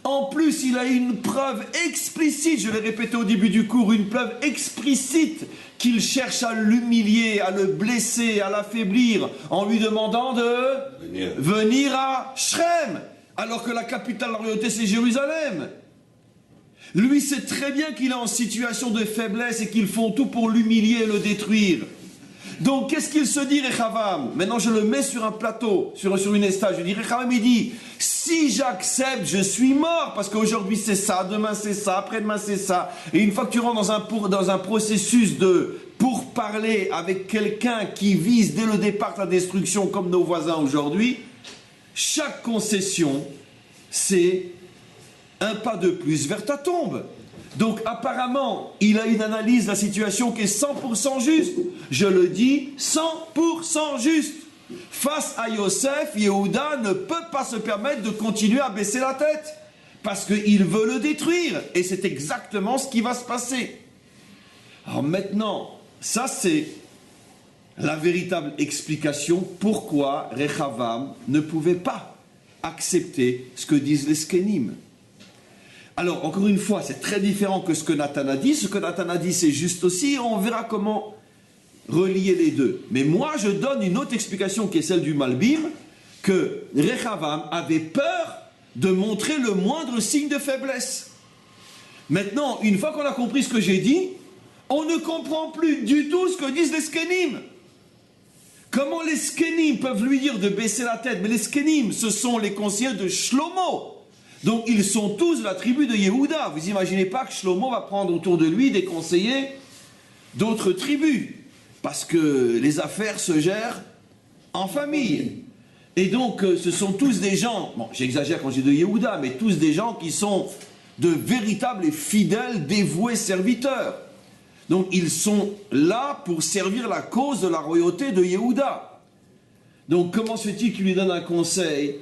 En plus, il a une preuve explicite, je l'ai répété au début du cours, une preuve explicite qu'il cherche à l'humilier, à le blesser, à l'affaiblir, en lui demandant de venir à Shrem, alors que la capitale de la royauté, c'est Jérusalem. Lui sait très bien qu'il est en situation de faiblesse et qu'ils font tout pour l'humilier et le détruire. Donc, qu'est-ce qu'il se dit, Rechavam? Maintenant, je le mets sur un plateau, sur une estale. Je dis, Rechavam, il dit, si j'accepte, je suis mort, parce qu'aujourd'hui c'est ça, demain c'est ça, après-demain c'est ça. Et une fois que tu rentres dans un processus de pourparler avec quelqu'un qui vise dès le départ ta destruction, comme nos voisins aujourd'hui, chaque concession, c'est un pas de plus vers ta tombe. Donc apparemment, il a une analyse de la situation qui est 100% juste. Je le dis, 100% juste. Face à Yosef, Yehuda ne peut pas se permettre de continuer à baisser la tête. Parce qu'il veut le détruire. Et c'est exactement ce qui va se passer. Alors maintenant, ça c'est la véritable explication pourquoi Rechavam ne pouvait pas accepter ce que disent les Skenim. Alors, encore une fois, c'est très différent que ce que Nathan a dit. Ce que Nathan a dit, c'est juste aussi. On verra comment relier les deux. Mais moi, je donne une autre explication qui est celle du Malbim, que Rechavam avait peur de montrer le moindre signe de faiblesse. Maintenant, une fois qu'on a compris ce que j'ai dit, on ne comprend plus du tout ce que disent les Skenim. Comment les Skenim peuvent lui dire de baisser la tête? Mais les Skenim, ce sont les conseillers de Shlomo. Donc ils sont tous de la tribu de Yehuda. Vous imaginez pas que Shlomo va prendre autour de lui des conseillers d'autres tribus. Parce que les affaires se gèrent en famille. Et donc ce sont tous des gens, bon j'exagère quand je dis de Yehuda, mais tous des gens qui sont de véritables et fidèles, dévoués serviteurs. Donc ils sont là pour servir la cause de la royauté de Yehuda. Donc comment se fait-il qu'il lui donne un conseil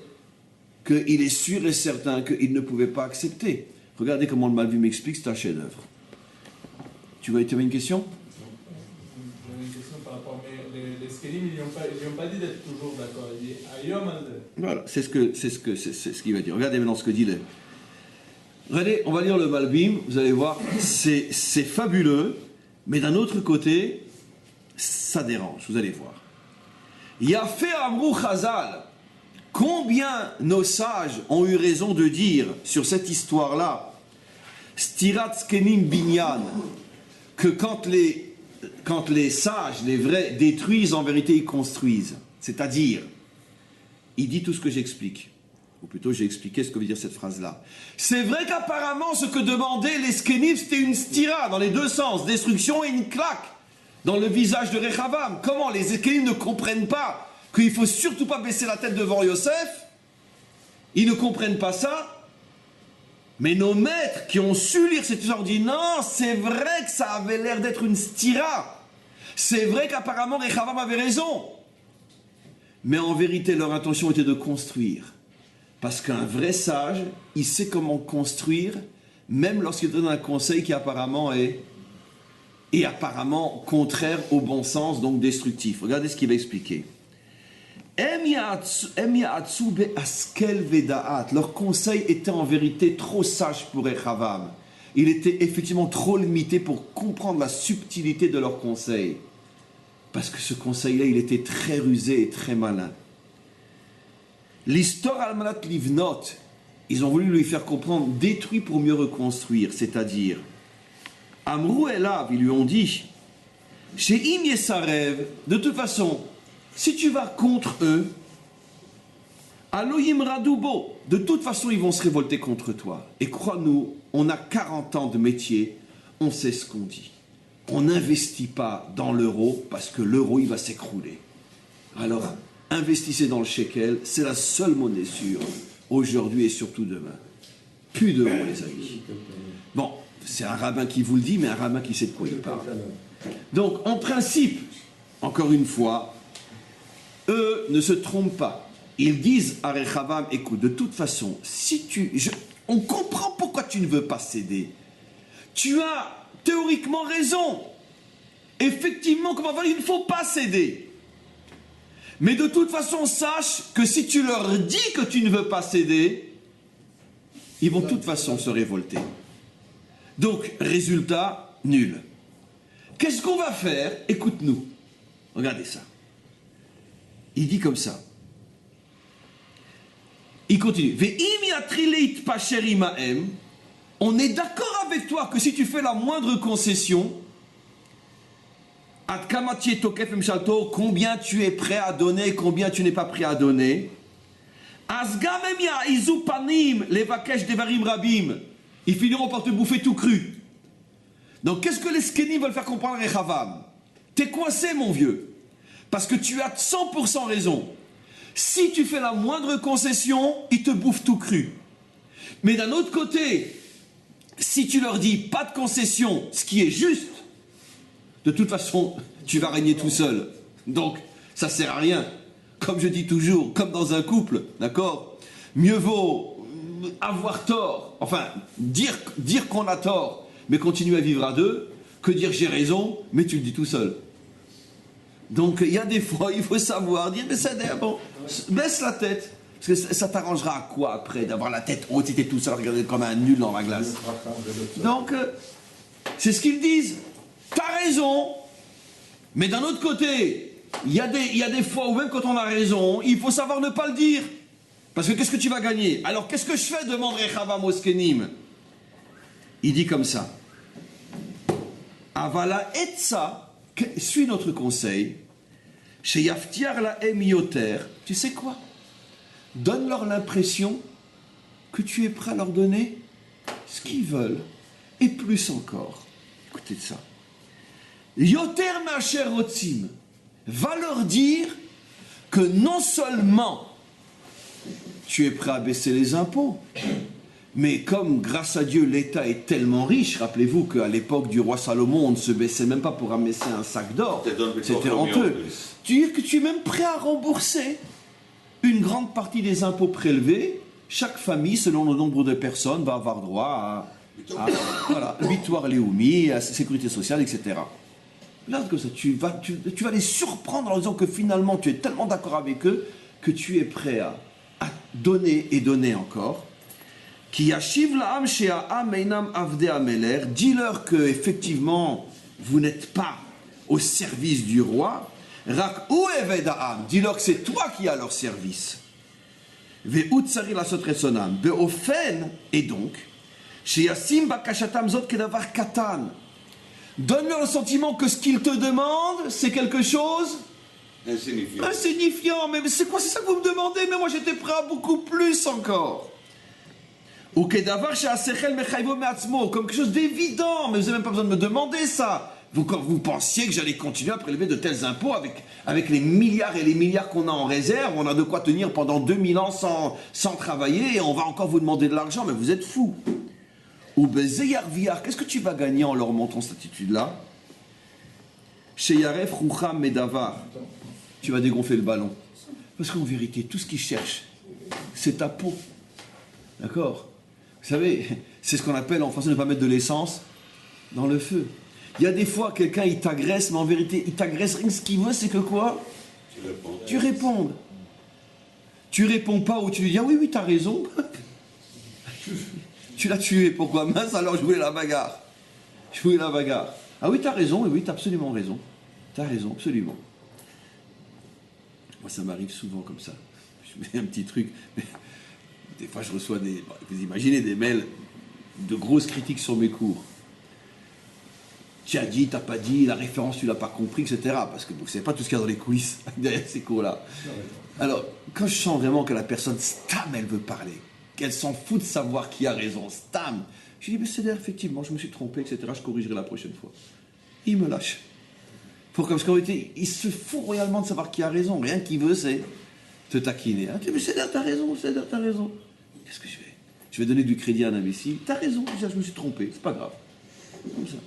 qu'il est sûr et certain qu'il ne pouvait pas accepter? Regardez comment le Malbim m'explique, c'est un chef-d'œuvre. Tu veux une question? J'avais une question par rapport, mais les Skelim, ils n'ont pas dit d'être toujours d'accord. Il dit Ayom Alde. Voilà, c'est ce qu'il va dire. Regardez maintenant ce que dit le. Regardez, on va lire le Malbim, vous allez voir, c'est fabuleux, mais d'un autre côté, ça dérange, vous allez voir. Yafé Amrou Chazal. Combien nos sages ont eu raison de dire sur cette histoire-là, Stirat Skenim Binyan, que quand les sages, les vrais, détruisent, en vérité, ils construisent. C'est-à-dire, il dit tout ce que j'explique. Ou plutôt, j'ai expliqué ce que veut dire cette phrase-là. C'est vrai qu'apparemment, ce que demandaient les Skenim, c'était une stira, dans les deux sens, destruction et une claque, dans le visage de Rechavam. Comment les Skenim ne comprennent pas qu'il ne faut surtout pas baisser la tête devant Yosef. Ils ne comprennent pas ça. Mais nos maîtres qui ont su lire cette histoire disent non, c'est vrai que ça avait l'air d'être une stira. C'est vrai qu'apparemment Rechavam avait raison. Mais en vérité, leur intention était de construire. Parce qu'un vrai sage, il sait comment construire, même lorsqu'il donne un conseil qui apparemment est apparemment contraire au bon sens, donc destructif. Regardez ce qu'il va expliquer. Leur conseil était en vérité trop sage pour Rechavam. Il était effectivement trop limité pour comprendre la subtilité de leur conseil. Parce que ce conseil-là, il était très rusé et très malin. L'histoire Almanat Livnot, ils ont voulu lui faire comprendre détruit pour mieux reconstruire, c'est-à-dire Amrou Elav, ils lui ont dit chez Im Yesarev, de toute façon, si tu vas contre eux, Aloyim Radoubo, de toute façon, ils vont se révolter contre toi. Et crois-nous, on a 40 ans de métier, on sait ce qu'on dit. On n'investit pas dans l'euro parce que l'euro, il va s'écrouler. Alors, investissez dans le shekel, c'est la seule monnaie sûre, aujourd'hui et surtout demain. Plus d'euros, les amis. Bon, c'est un rabbin qui vous le dit, mais un rabbin qui sait de quoi il parle. Donc, en principe, encore une fois, eux ne se trompent pas. Ils disent à Rechavam, écoute, de toute façon, on comprend pourquoi tu ne veux pas céder. Tu as théoriquement raison. Effectivement, comme il ne faut pas céder. Mais de toute façon, sache que si tu leur dis que tu ne veux pas céder, ils vont de toute façon se révolter. Donc, résultat, nul. Qu'est-ce qu'on va faire? Écoute-nous. Regardez ça. Il dit comme ça. Il continue. On est d'accord avec toi que si tu fais la moindre concession, combien tu es prêt à donner, combien tu n'es pas prêt à donner, ils finiront par te bouffer tout cru. Donc qu'est-ce que les Skenim veulent faire comprendre à Rechavam? T'es coincé, mon vieux, parce que tu as 100% raison. Si tu fais la moindre concession, ils te bouffent tout cru. Mais d'un autre côté, si tu leur dis pas de concession, ce qui est juste, de toute façon, tu vas régner tout seul. Donc, ça sert à rien. Comme je dis toujours, comme dans un couple, d'accord? Mieux vaut avoir tort, enfin, dire qu'on a tort, mais continuer à vivre à deux, que dire j'ai raison, mais tu le dis tout seul. Donc, il y a des fois, il faut savoir dire, mais ça, bon, baisse la tête. Parce que ça t'arrangera à quoi après d'avoir la tête haute et t'es tout seul, regarder comme un nul dans la glace. Donc, c'est ce qu'ils disent. T'as raison, mais d'un autre côté, il y a des fois où même quand on a raison, il faut savoir ne pas le dire. Parce que qu'est-ce que tu vas gagner? Alors qu'est-ce que je fais? Demande Rechavam au Skenim. Il dit comme ça. Avala etza, suis notre conseil. Chez Yaftiar la emioter, tu sais quoi? Donne-leur l'impression que tu es prêt à leur donner ce qu'ils veulent, et plus encore. Écoutez ça. Yoter Macher Rotzim va leur dire que non seulement tu es prêt à baisser les impôts, mais comme grâce à Dieu l'État est tellement riche, rappelez-vous qu'à l'époque du roi Salomon, on ne se baissait même pas pour ramasser un sac d'or, c'était honteux. Tu dis que tu es même prêt à rembourser une grande partie des impôts prélevés. Chaque famille, selon le nombre de personnes, va avoir droit à voilà, Victoire Léoumi, à Sécurité sociale, etc. Regarde comme ça, tu vas les surprendre en disant que finalement tu es tellement d'accord avec eux que tu es prêt à donner et donner encore. Dis-leur que effectivement vous n'êtes pas au service du roi. Dis-leur que c'est toi qui as leur service. Et donc, donne-leur le sentiment que ce qu'ils te demandent, c'est quelque chose insignifiant. Mais c'est quoi? C'est ça que vous me demandez? Mais moi j'étais prêt à beaucoup plus encore. Comme quelque chose d'évident, mais vous n'avez même pas besoin de me demander ça. Vous pensiez que j'allais continuer à prélever de tels impôts avec les milliards et les milliards qu'on a en réserve, on a de quoi tenir pendant 2000 ans sans travailler, et on va encore vous demander de l'argent, mais vous êtes fous. Ou Bezeyarviar, qu'est-ce que tu vas gagner en leur montrant cette attitude-là? Chez Yaref, Roucham, Medavar, tu vas dégonfler le ballon. Parce qu'en vérité, tout ce qu'ils cherchent, c'est ta peau. D'accord? Vous savez, c'est ce qu'on appelle en français ne pas mettre de l'essence dans le feu. Il y a des fois, quelqu'un, il t'agresse, mais en vérité, il t'agresse, rien que ce qu'il veut, c'est que quoi? Tu répondes. Tu réponds pas ou tu lui dis, ah oui, t'as raison. Tu l'as tué, pourquoi? Mince, alors je voulais la bagarre. Ah oui, t'as raison, oui, t'as absolument raison. T'as raison, absolument. Moi, ça m'arrive souvent comme ça. Je mets un petit truc. Mais des fois, je reçois vous imaginez des mails de grosses critiques sur mes cours. Tu as dit, t'as pas dit, la référence, tu l'as pas compris, etc. Parce que vous ne savez pas tout ce qu'il y a dans les coulisses derrière ces cours-là. Alors, quand je sens vraiment que la personne stam, elle veut parler, qu'elle s'en fout de savoir qui a raison, stam, je dis, mais c'est effectivement, je me suis trompé, etc. Je corrigerai la prochaine fois. Il me lâche. Parce qu'en réalité, il se fout royalement de savoir qui a raison. Rien qu'il veut, c'est te taquiner. Ah, mais c'est t'as raison, t'as raison. Qu'est-ce que je fais? Je vais donner du crédit à un imbécile. T'as raison, je me suis trompé, c'est pas grave. Comme ça.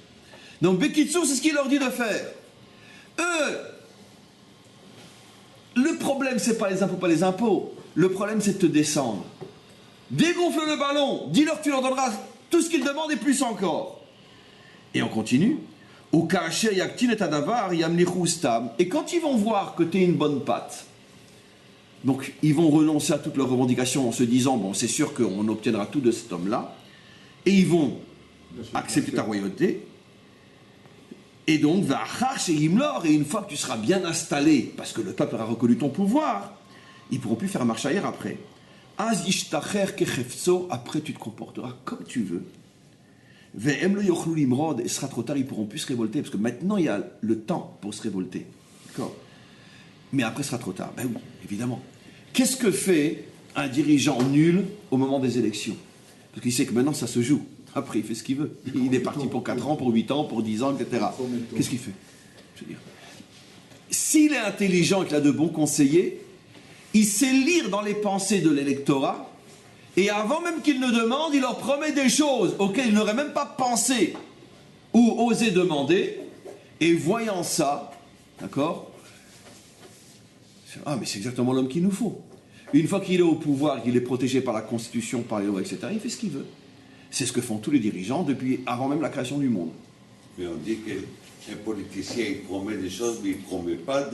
Donc, Bekitsour, c'est ce qu'il leur dit de faire. Eux, le problème, c'est pas les impôts. Le problème, c'est de te descendre. Dégonfle le ballon, dis-leur que tu leur donneras tout ce qu'ils demandent et plus encore. Et on continue. Au Kacher Yaktin et Tadavar, Yamlichou Stam. Et quand ils vont voir que tu es une bonne patte, donc ils vont renoncer à toutes leurs revendications en se disant, bon, c'est sûr qu'on obtiendra tout de cet homme-là, et ils vont accepter ta royauté. Et donc, et une fois que tu seras bien installé, parce que le peuple aura reconnu ton pouvoir, ils ne pourront plus faire marche arrière après. Après, tu te comporteras comme tu veux. Et ce sera trop tard, ils ne pourront plus se révolter, parce que maintenant, il y a le temps pour se révolter. D'accord? Mais après, ce sera trop tard. Ben oui, évidemment. Qu'est-ce que fait un dirigeant nul au moment des élections? Parce qu'il sait que maintenant, ça se joue. Après, il fait ce qu'il veut. Il est parti pour 4 ans, pour 8 ans, pour 10 ans, etc. Qu'est-ce qu'il fait? Je veux dire, s'il est intelligent et qu'il a de bons conseillers, il sait lire dans les pensées de l'électorat, et avant même qu'il ne demande, il leur promet des choses auxquelles il n'aurait même pas pensé ou osé demander, et voyant ça, d'accord? Ah, mais c'est exactement l'homme qu'il nous faut. Une fois qu'il est au pouvoir, qu'il est protégé par la Constitution, par les lois, etc., il fait ce qu'il veut. C'est ce que font tous les dirigeants depuis avant même la création du monde. Mais on dit qu'un politicien, il promet des choses, mais il ne promet pas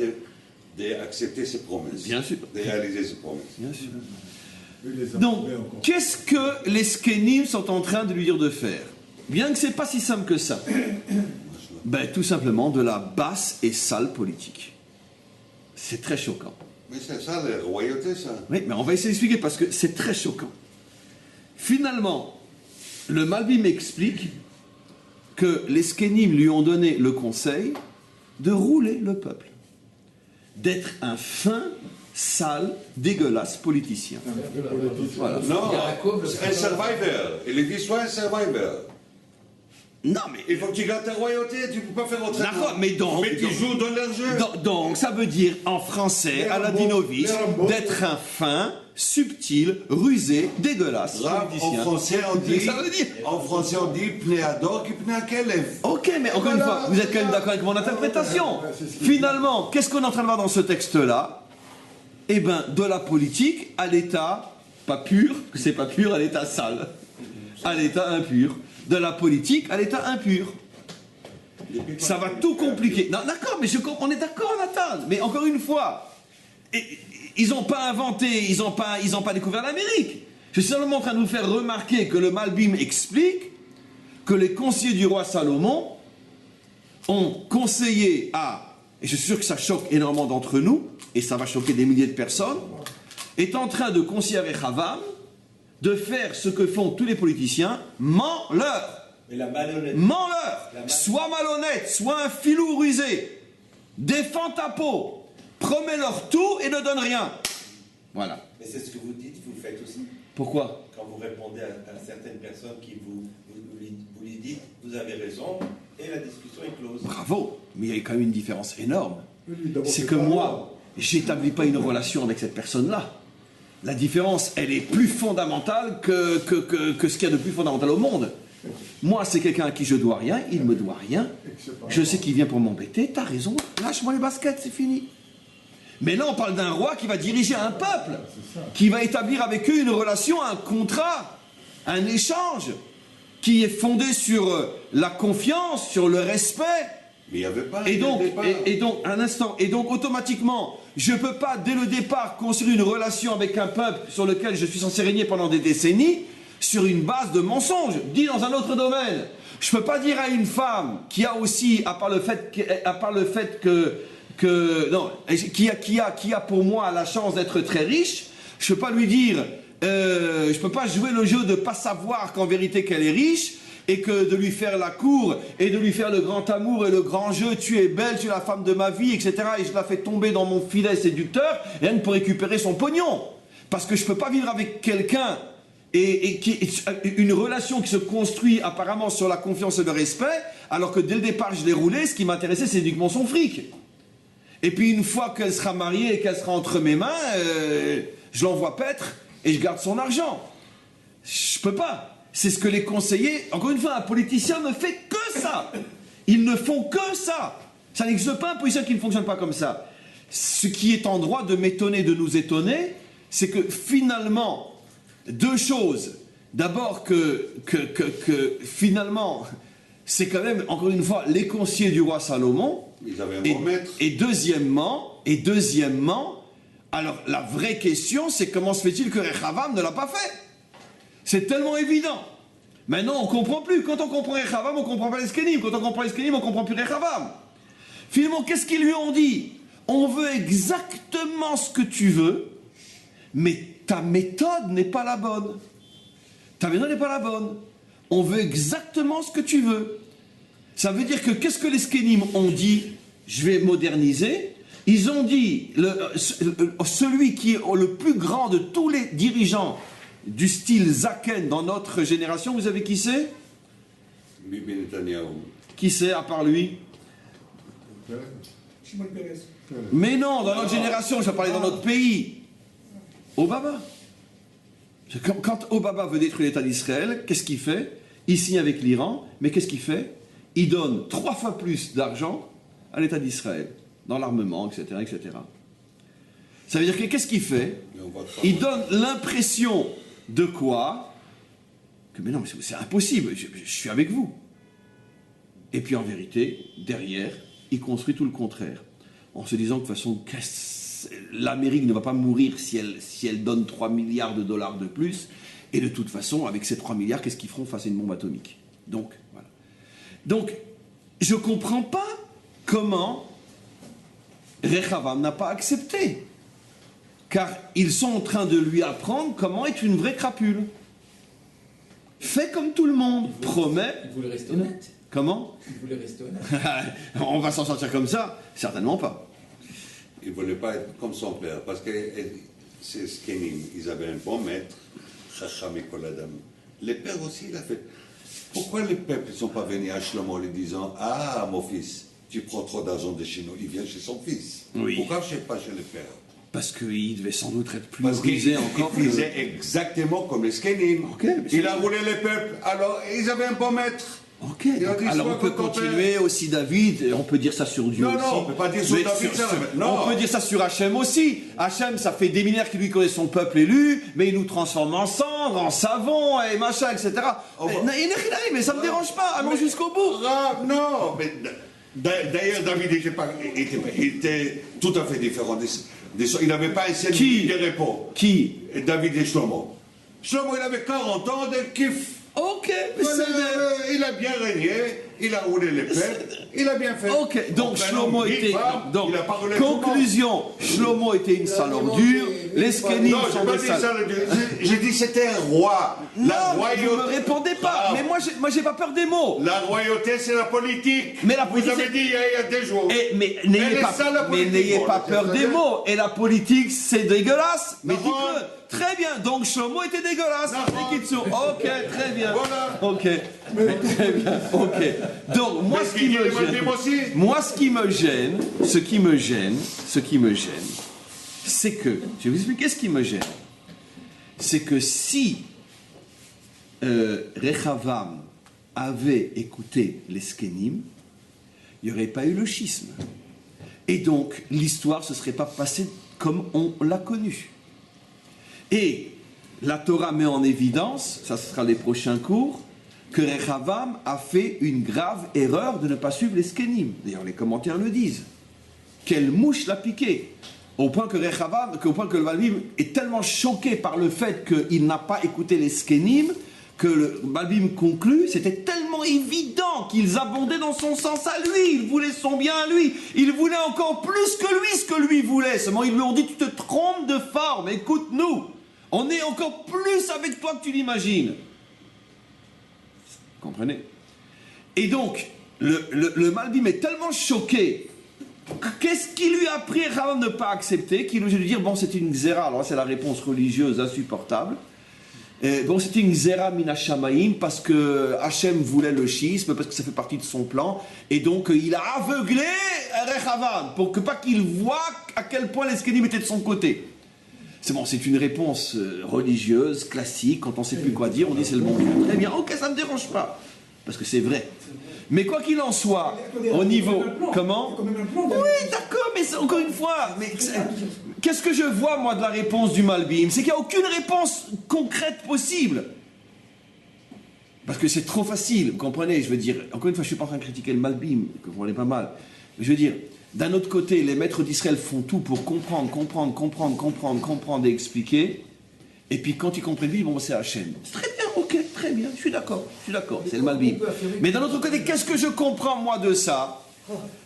d'accepter ses promesses. Bien sûr. De réaliser ses promesses. Bien sûr. Donc, qu'est-ce que les Skenim sont en train de lui dire de faire? Bien que ce n'est pas si simple que ça. Ben, tout simplement de la basse et sale politique. C'est très choquant. Mais c'est ça, la royauté, ça. Oui, mais on va essayer d'expliquer parce que c'est très choquant. Finalement, le Malbim explique que les Skenim lui ont donné le conseil de rouler le peuple, d'être un fin, sale, dégueulasse politicien. Voilà. Non, un survivor. Il dit soit un survivor. Non, mais il faut que tu gardes ta royauté, tu ne peux pas faire autrement. D'accord, mais donc... Mais tu joues dans leur jeu. Donc, ça veut dire, en français, à la Dinovitch, d'être un fin, subtil, rusé, dégueulasse politicien. En français, on dit... Ça veut dire... En français, on dit pnéador qui pnéakelev. Ok, mais encore une fois, vous êtes quand même d'accord avec mon interprétation. Finalement, qu'est-ce qu'on est en train de voir dans ce texte-là? Eh bien, de la politique à l'état pas pur, que c'est pas pur, à l'état sale, à l'état impur. De la politique à l'état impur. Ça va tout compliquer. Non, d'accord, mais on est d'accord, Nathan. Mais encore une fois, ils n'ont pas inventé, ils n'ont pas découvert l'Amérique. Je suis simplement en train de vous faire remarquer que le Malbim explique que les conseillers du roi Salomon ont conseillé à, et je suis sûr que ça choque énormément d'entre nous, et ça va choquer des milliers de personnes, est en train de conseiller à Rechavam de faire ce que font tous les politiciens, mens-leur. Mens-leur. Sois malhonnête, sois un filou rusé. Défends ta peau. Promets-leur tout et ne donne rien. Voilà. Mais c'est ce que vous dites, vous le faites aussi. Pourquoi? Quand vous répondez à certaines personnes qui vous Vous lui dites, vous avez raison, et la discussion est close. Bravo, mais il y a quand même une différence énorme. Oui, d'abord, C'est que pas moi, j'établis pas une relation avec cette personne-là. La différence, elle est plus fondamentale que ce qu'il y a de plus fondamental au monde. Moi, c'est quelqu'un à qui je dois rien, il me doit rien. Je sais qu'il vient pour m'embêter, t'as raison, lâche-moi les baskets, c'est fini. Mais là, on parle d'un roi qui va diriger un peuple, qui va établir avec eux une relation, un contrat, un échange, qui est fondé sur la confiance, sur le respect. Mais il n'y avait pas Et dès donc, le départ. et donc, un instant, et donc automatiquement, je ne peux pas dès le départ construire une relation avec un peuple sur lequel je suis censé régner pendant des décennies sur une base de mensonges, dit dans un autre domaine. Je ne peux pas dire à une femme qui a aussi, à part le fait qui a pour moi la chance d'être très riche, je ne peux pas lui dire, je ne peux pas jouer le jeu de ne pas savoir qu'en vérité qu'elle est riche, et que de lui faire la cour, et de lui faire le grand amour et le grand jeu, tu es belle, tu es la femme de ma vie, etc. Et je la fais tomber dans mon filet séducteur, rien que pour récupérer son pognon. Parce que je ne peux pas vivre avec quelqu'un, une relation qui se construit apparemment sur la confiance et le respect, alors que dès le départ je l'ai roulé, ce qui m'intéressait c'est uniquement son fric. Et puis une fois qu'elle sera mariée et qu'elle sera entre mes mains, je l'envoie paître et je garde son argent. Je peux pas. C'est ce que les conseillers, encore une fois, un politicien ne fait que ça. Ils ne font que ça. Ça n'existe pas un politicien qui ne fonctionne pas comme ça. Ce qui est en droit de m'étonner, de nous étonner, c'est que finalement, deux choses. D'abord que finalement, c'est quand même, encore une fois, les conseillers du roi Salomon. Ils avaient un bon maître. Et deuxièmement, alors la vraie question, c'est comment se fait-il que Rechavam ne l'a pas fait? C'est tellement évident. Maintenant, on ne comprend plus. Quand on comprend Rechavam, on ne comprend pas les Skenim. Quand on comprend les Skenim, on ne comprend plus Rechavam. Finalement, qu'est-ce qu'ils lui ont dit? On veut exactement ce que tu veux, mais ta méthode n'est pas la bonne. Ta méthode n'est pas la bonne. On veut exactement ce que tu veux. Ça veut dire que qu'est-ce que les Skenim ont dit? Je vais moderniser. Ils ont dit, celui qui est le plus grand de tous les dirigeants du style Zaken dans notre génération, vous savez qui c'est? Bibi Netanyahu. Qui c'est à part lui? Shimon Peres. Mais non, dans notre génération, je vais parler dans notre pays. Obama. Quand Obama veut détruire l'État d'Israël, qu'est-ce qu'il fait? Il signe avec l'Iran, mais qu'est-ce qu'il fait? Il donne 3 fois plus d'argent à l'État d'Israël, dans l'armement, etc., etc. Ça veut dire que qu'est-ce qu'il fait? Il donne l'impression de quoi? Que mais non, mais c'est impossible, je suis avec vous. Et puis en vérité, derrière, il construit tout le contraire. En se disant que de toute façon, l'Amérique ne va pas mourir si elle donne 3 milliards de dollars de plus. Et de toute façon, avec ces 3 milliards, qu'est-ce qu'ils feront face à une bombe atomique? Donc, voilà. Donc, je ne comprends pas comment Rechavam n'a pas accepté. Car ils sont en train de lui apprendre comment être une vraie crapule. Fais comme tout le monde, promets. Il voulait rester honnête. Comment? Il voulait rester honnête. On va s'en sortir comme ça? Certainement pas. Il ne voulait pas être comme son père, parce que ces Skenim, ils avaient un bon maître, Chacham et Koladam. Les pères aussi, il a fait. Pourquoi les peuples ne sont pas venus à Shlomo en lui disant: ah, mon fils, tu prends trop d'argent de chez nous, il vient chez son fils. Oui. Pourquoi je ne sais pas chez les pères? Parce qu'il devait sans doute être plus Parce brisé qu'il encore. faisait exactement comme les Skenim. Ok, mais Il a roulé les peuples, alors ils avaient un bon maître. Ok, Il a dit, alors on soit peut quand on continuer aussi David, et on peut dire ça sur Dieu Non, aussi. non, on ne peut pas dire sur Mais David, ça. Non. On peut dire ça sur Hachem aussi. Hachem, ça fait des millénaires qu'il lui connaît son peuple élu, mais il nous transforme en cendre, en savon, et machin, etc. Mais ça ne me dérange pas, allons jusqu'au bout. Non, mais d'ailleurs, David il était tout à fait différent il n'avait pas essayé de répondre. Qui? David et Shlomo. Shlomo, il avait 40 ans de kiff. Ok, mais c'est... Il a bien régné, il a roulé les peuples, il a bien fait. Ok, donc Shlomo était... Donc, il a pas roulé conclusion, Shlomo était une sale ordure, les Skenim Non, sont j'ai pas des dit sales... ça, j'ai dit c'était un roi. Non, La vous royauté. ne me répondez pas, Ah. mais moi j'ai pas peur des mots. La royauté, c'est la politique. Mais la Vous politique, avez c'est- dit il y a des jours. Mais Elle n'ayez est pas, sale, la mais politique. n'ayez Bon, pas c'est peur très des bien. mots. Et la politique, c'est dégueulasse. Mais Non. dites-le. Très bien. Donc Shlomo était dégueulasse. Non. Nekitsu. Ok, très bien. Voilà. Ok. Très bien, ok. Donc, moi, ce qui me gêne, c'est que, je vais vous expliquer ce qui me gêne. C'est que si Rechavam avait écouté les Skenim, il n'y aurait pas eu le schisme. Et donc, l'histoire ne se serait pas passée comme on l'a connue. Et la Torah met en évidence, ça sera les prochains cours, que Rechavam a fait une grave erreur de ne pas suivre les Skenim. D'ailleurs, les commentaires le disent. Quelle mouche l'a piqué. Au point que le Malbim est tellement choqué par le fait qu'il n'a pas écouté les Skenim, que le Malbim conclut, c'était tellement évident qu'ils abondaient dans son sens à lui, ils voulaient son bien à lui, ils voulaient encore plus que lui ce que lui voulait. Seulement ils lui ont dit, tu te trompes de forme, écoute-nous, on est encore plus avec toi que tu l'imagines. Vous comprenez? Et donc, le Malbim est tellement choqué. Qu'est-ce qui lui a pris à ne pas accepter, qu'il lui a dû dire, bon, c'est une xéra, alors c'est la réponse religieuse insupportable. Bon, c'était une xéra mina shamaim, parce que Hachem voulait le schisme, parce que ça fait partie de son plan, et donc il a aveuglé Rechavam, pour que pas qu'il voit à quel point les Skenim étaient de son côté. C'est bon, c'est une réponse religieuse, classique, quand on ne sait plus quoi dire, on dit c'est le bon Dieu. Très bien, ok, ça ne me dérange pas, parce que c'est vrai. Mais quoi qu'il en soit, au niveau... Comment? Oui, d'accord, mais encore une fois, mais qu'est-ce que je vois, moi, de la réponse du Malbim? C'est qu'il n'y a aucune réponse concrète possible. Parce que c'est trop facile, vous comprenez? Je veux dire, encore une fois, je ne suis pas en train de critiquer le Malbim, vous comprenez pas mal. Je veux dire, d'un autre côté, les maîtres d'Israël font tout pour comprendre et expliquer. Et puis quand ils comprennent bien, bon, c'est Hachem. C'est très bien, ok, très bien, je suis d'accord, c'est le Malbim. Mais d'un autre côté, qu'est-ce que je comprends, moi, de ça?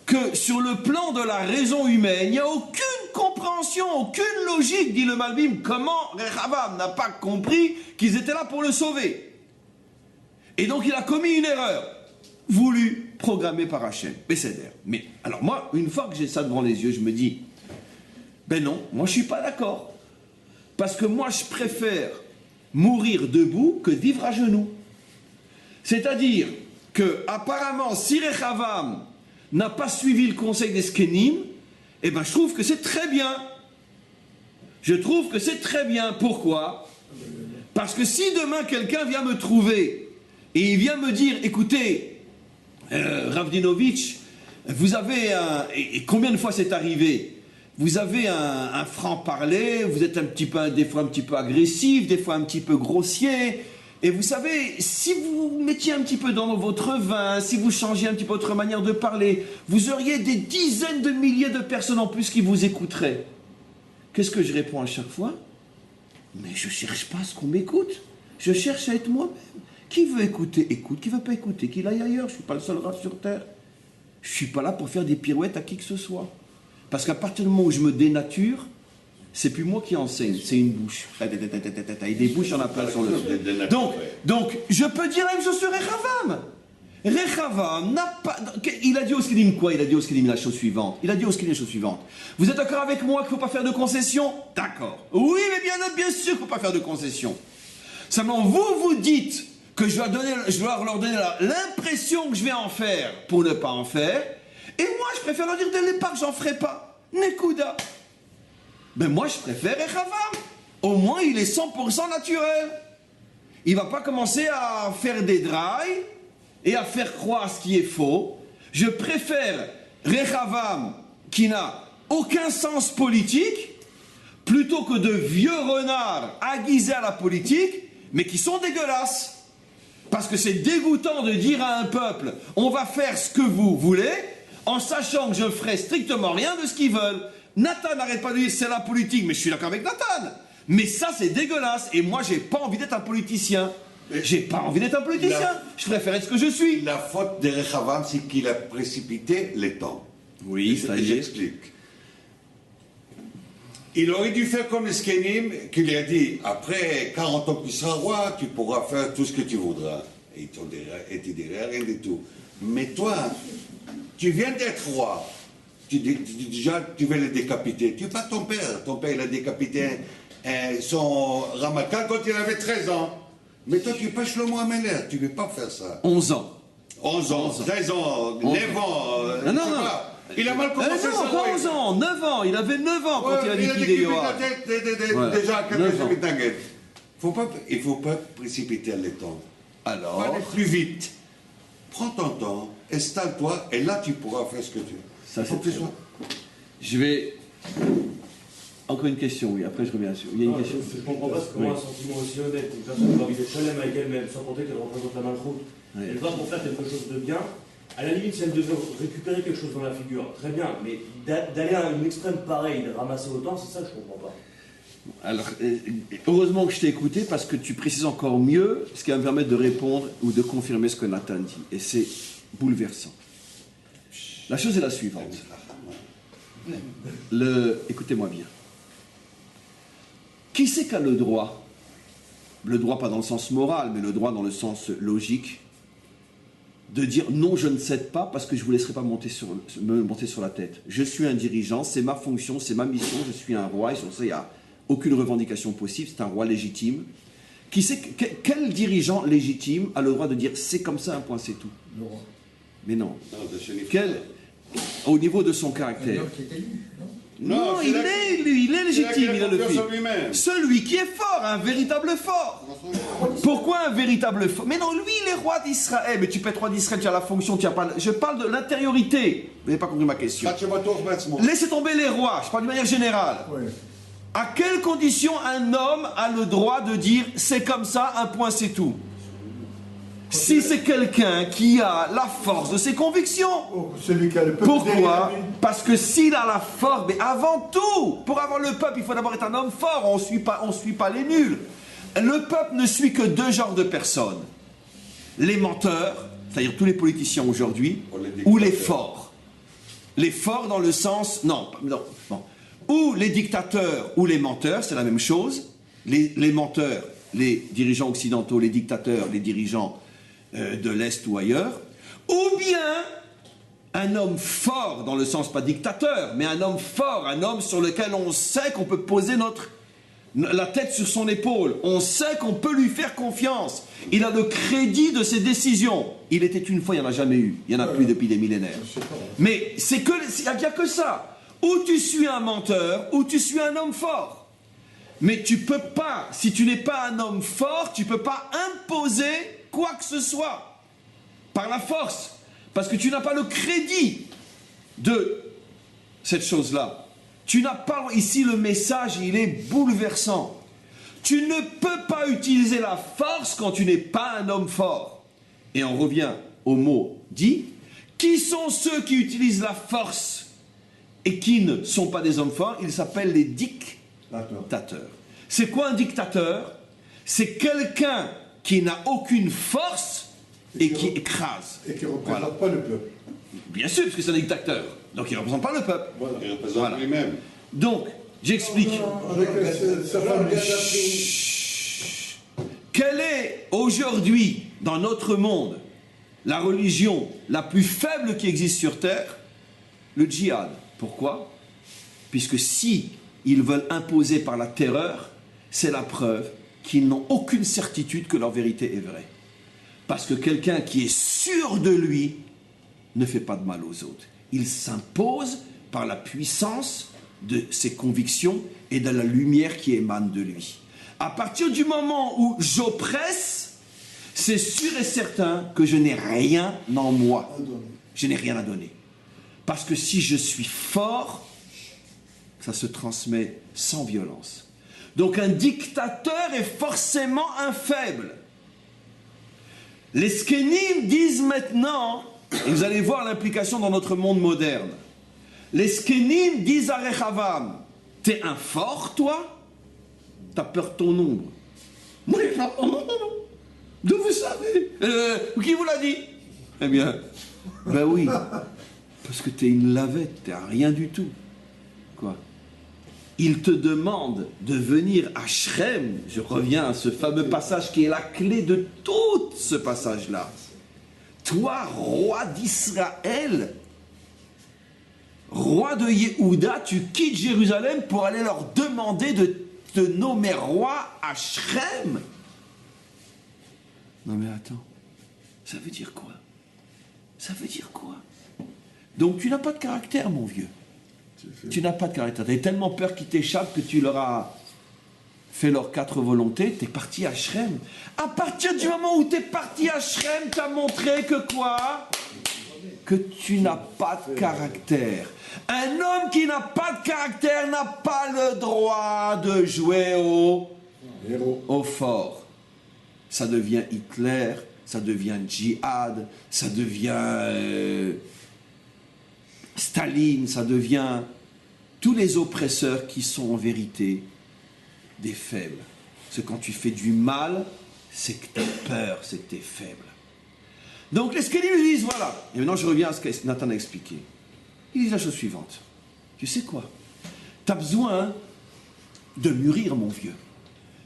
Que sur le plan de la raison humaine, il n'y a aucune compréhension, aucune logique, dit le Malbim. Comment Rechavam n'a pas compris qu'ils étaient là pour le sauver? Et donc il a commis une erreur, voulue, programmée par Hachem. Mais alors moi, une fois que j'ai ça devant les yeux, je me dis, ben non, moi je ne suis pas d'accord. Parce que moi, je préfère mourir debout que vivre à genoux. C'est-à-dire que, apparemment, si Rechavam n'a pas suivi le conseil des Skenim, eh ben, je trouve que c'est très bien. Je trouve que c'est très bien. Pourquoi? Parce que si demain, quelqu'un vient me trouver et il vient me dire, écoutez, Ravdinovitch, vous avez un... Et combien de fois c'est arrivé? Vous avez un franc-parler, vous êtes des fois un petit peu agressif, des fois un petit peu grossier. Et vous savez, si vous mettiez un petit peu dans votre vin, si vous changiez un petit peu votre manière de parler, vous auriez des dizaines de milliers de personnes en plus qui vous écouteraient. Qu'est-ce que je réponds à chaque fois? Mais je ne cherche pas à ce qu'on m'écoute. Je cherche à être moi-même. Qui veut écouter, écoute. Qui ne veut pas écouter, qu'il aille ailleurs. Je ne suis pas le seul rat sur Terre. Je ne suis pas là pour faire des pirouettes à qui que ce soit. Parce qu'à partir du moment où je me dénature, c'est plus moi qui enseigne, c'est une bouche. Et des bouches, il y en a plein sur le sol. Donc, je peux dire la même chose sur Rechavam. Rechavam n'a pas... Il a dit au Skenim quoi? Il a dit au Skenim la chose suivante. Vous êtes d'accord avec moi qu'il ne faut pas faire de concessions? D'accord. Oui, mais bien sûr qu'il ne faut pas faire de concessions. Seulement, vous dites que je dois leur donner l'impression que je vais en faire pour ne pas en faire. Et moi, je préfère leur dire dès le départ que j'en ferai pas. Nekuda. Ben moi, je préfère Rechavam. Au moins, il est 100% naturel. Il va pas commencer à faire des drailles et à faire croire ce qui est faux. Je préfère Rechavam, qui n'a aucun sens politique, plutôt que de vieux renards aiguisés à la politique, mais qui sont dégueulasses. Parce que c'est dégoûtant de dire à un peuple, on va faire ce que vous voulez, en sachant que je ferai strictement rien de ce qu'ils veulent. Nathan n'arrête pas de dire c'est la politique, mais je suis d'accord avec Nathan. Mais ça, c'est dégueulasse. Et moi, j'ai pas envie d'être un politicien. Je préfère être ce que je suis. La faute de Rechavam, c'est qu'il a précipité les temps. Oui, ça y est. J'explique. Il aurait dû faire comme Skenim, qui lui a dit, après 40 ans que tu seras roi, tu pourras faire tout ce que tu voudras. Et il te dirait rien du tout. Mais toi, tu viens d'être roi. Déjà, tu veux le décapiter. Tu n'es pas ton père. Ton père, il a décapité son Ramakan quand il avait 13 ans. Mais toi, tu es pas Shlomo Ameler, tu ne veux pas faire ça. 11 ans. 11 ans, 13 ans, 9 ans. Non, je sais non. pas. Il a mal commencé Non, ça. pas 11 ans, 9 ans. Il avait 9 ans quand il a Il a liquidé découpé Yoav. la tête Ouais, déjà à 9 ans. Il ne faut pas précipiter les temps. Alors, Aller plus vite. Prends ton temps, installe-toi, et là tu pourras faire ce que tu veux. Ça, Faut c'est que tu très sois- je vais... Encore une question, oui, après je reviens sur. Il y a une Non, question. je comprends pas comment Oui. un sentiment aussi honnête, une personne qui a envie d'être chalem avec elle-même, sans compter qu'elle représente la malchoute, Oui. elle va pour faire quelque chose de bien. À la limite, si elle devait récupérer quelque chose dans la figure, très bien, mais d'aller à une extrême pareille, de ramasser autant, c'est ça que je comprends pas. Alors, heureusement que je t'ai écouté parce que tu précises encore mieux ce qui va me permettre de répondre ou de confirmer ce que Nathan dit. Et c'est bouleversant. La chose est la suivante. Écoutez-moi bien. Qui c'est qui a le droit pas dans le sens moral, mais le droit dans le sens logique, de dire non, je ne cède pas parce que je ne vous laisserai pas me monter sur la tête. Je suis un dirigeant, c'est ma fonction, c'est ma mission, je suis un roi, et sur ça, il n'y a aucune revendication possible, c'est un roi légitime. Quel dirigeant légitime a le droit de dire c'est comme ça, un point, c'est tout? Le roi. Mais non. Non, de chez les- Au niveau de son Un caractère. homme qui est élu, non? Non, c'est il là- est élu, il est c'est là qu'il légitime, a il a le confiance fait. en lui-même. Celui qui est fort, un véritable fort. Pourquoi un véritable fort? Mais non, lui, il est roi d'Israël. Mais tu peux être roi d'Israël, tu as la fonction, tu as pas. Je parle de l'intériorité. Vous n'avez pas compris ma question. Laissez tomber les rois, je parle de manière générale. Ouais. À quelles conditions un homme a le droit de dire c'est comme ça, un point, c'est tout? Si c'est quelqu'un qui a la force de ses convictions. Oh, celui qui a le peuple Pourquoi? derrière lui. Parce que s'il a la force, mais avant tout, pour avoir le peuple, il faut d'abord être un homme fort. On suit pas les nuls. Le peuple ne suit que deux genres de personnes. Les menteurs, c'est-à-dire tous les politiciens aujourd'hui, ou les forts. Les forts dans le sens... Non. Ou les dictateurs ou les menteurs, c'est la même chose. Les menteurs, les dirigeants occidentaux, les dictateurs, les dirigeants de l'Est ou ailleurs. Ou bien un homme fort, dans le sens pas dictateur, mais un homme fort, un homme sur lequel on sait qu'on peut poser la tête sur son épaule. On sait qu'on peut lui faire confiance. Il a le crédit de ses décisions. Il était une fois, il n'y en a jamais eu. Il n'y en a plus depuis des millénaires. Mais il n'y a que ça. Ou tu suis un menteur, ou tu suis un homme fort. Mais tu peux pas, si tu n'es pas un homme fort, tu peux pas imposer quoi que ce soit par la force. Parce que tu n'as pas le crédit de cette chose-là. Tu n'as pas... Ici, le message, il est bouleversant. Tu ne peux pas utiliser la force quand tu n'es pas un homme fort. Et on revient au mot dit. Qui sont ceux qui utilisent la force et qui ne sont pas des hommes forts? Ils s'appellent les dictateurs. C'est quoi un dictateur? C'est quelqu'un qui n'a aucune force et qui écrase. Et qui ne représente pas le peuple. Bien sûr, parce que c'est un dictateur. Donc il ne représente pas le peuple. Il représente lui-même. Donc, j'explique. Avec sa famille. Quelle est aujourd'hui, dans notre monde, la religion la plus faible qui existe sur Terre? Le djihad. Pourquoi? Puisque si ils veulent imposer par la terreur, c'est la preuve qu'ils n'ont aucune certitude que leur vérité est vraie. Parce que quelqu'un qui est sûr de lui ne fait pas de mal aux autres. Il s'impose par la puissance de ses convictions et de la lumière qui émane de lui. À partir du moment où j'oppresse, c'est sûr et certain que je n'ai rien en moi. Je n'ai rien à donner. Parce que si je suis fort, ça se transmet sans violence. Donc un dictateur est forcément un faible. Les Skénim disent maintenant, et vous allez voir l'implication dans notre monde moderne, les Skénim disent à Rechavam, t'es un fort toi? T'as peur de ton ombre? Moi j'ai pas peur de mon ombre. D'où vous savez? Qui vous l'a dit? Eh bien, ben oui, parce que t'es une lavette, t'es un rien du tout. Quoi? Il te demande de venir à Shrem. Je reviens à ce fameux passage qui est la clé de tout ce passage-là. Toi, roi d'Israël, roi de Yehuda, tu quittes Jérusalem pour aller leur demander de te nommer roi à Shrem. Non mais attends, ça veut dire quoi? Ça veut dire quoi? Donc tu n'as pas de caractère, mon vieux. Tu n'as pas de caractère. Tu as tellement peur qu'ils t'échappent que tu leur as fait leurs 4 volontés, tu es parti à Shrem. À partir du moment où tu es parti à Shrem, tu as montré que quoi? Que tu n'as pas de caractère. Un homme qui n'a pas de caractère n'a pas le droit de jouer au fort. Ça devient Hitler, ça devient djihad, ça devient Staline, ça devient tous les oppresseurs qui sont en vérité des faibles. Parce que quand tu fais du mal, c'est que tu as peur, c'est que tu es faible. Donc les Skélim lui disent, voilà, et maintenant je reviens à ce que Nathan a expliqué. Il dit la chose suivante. Tu sais quoi? Tu as besoin de mûrir, mon vieux.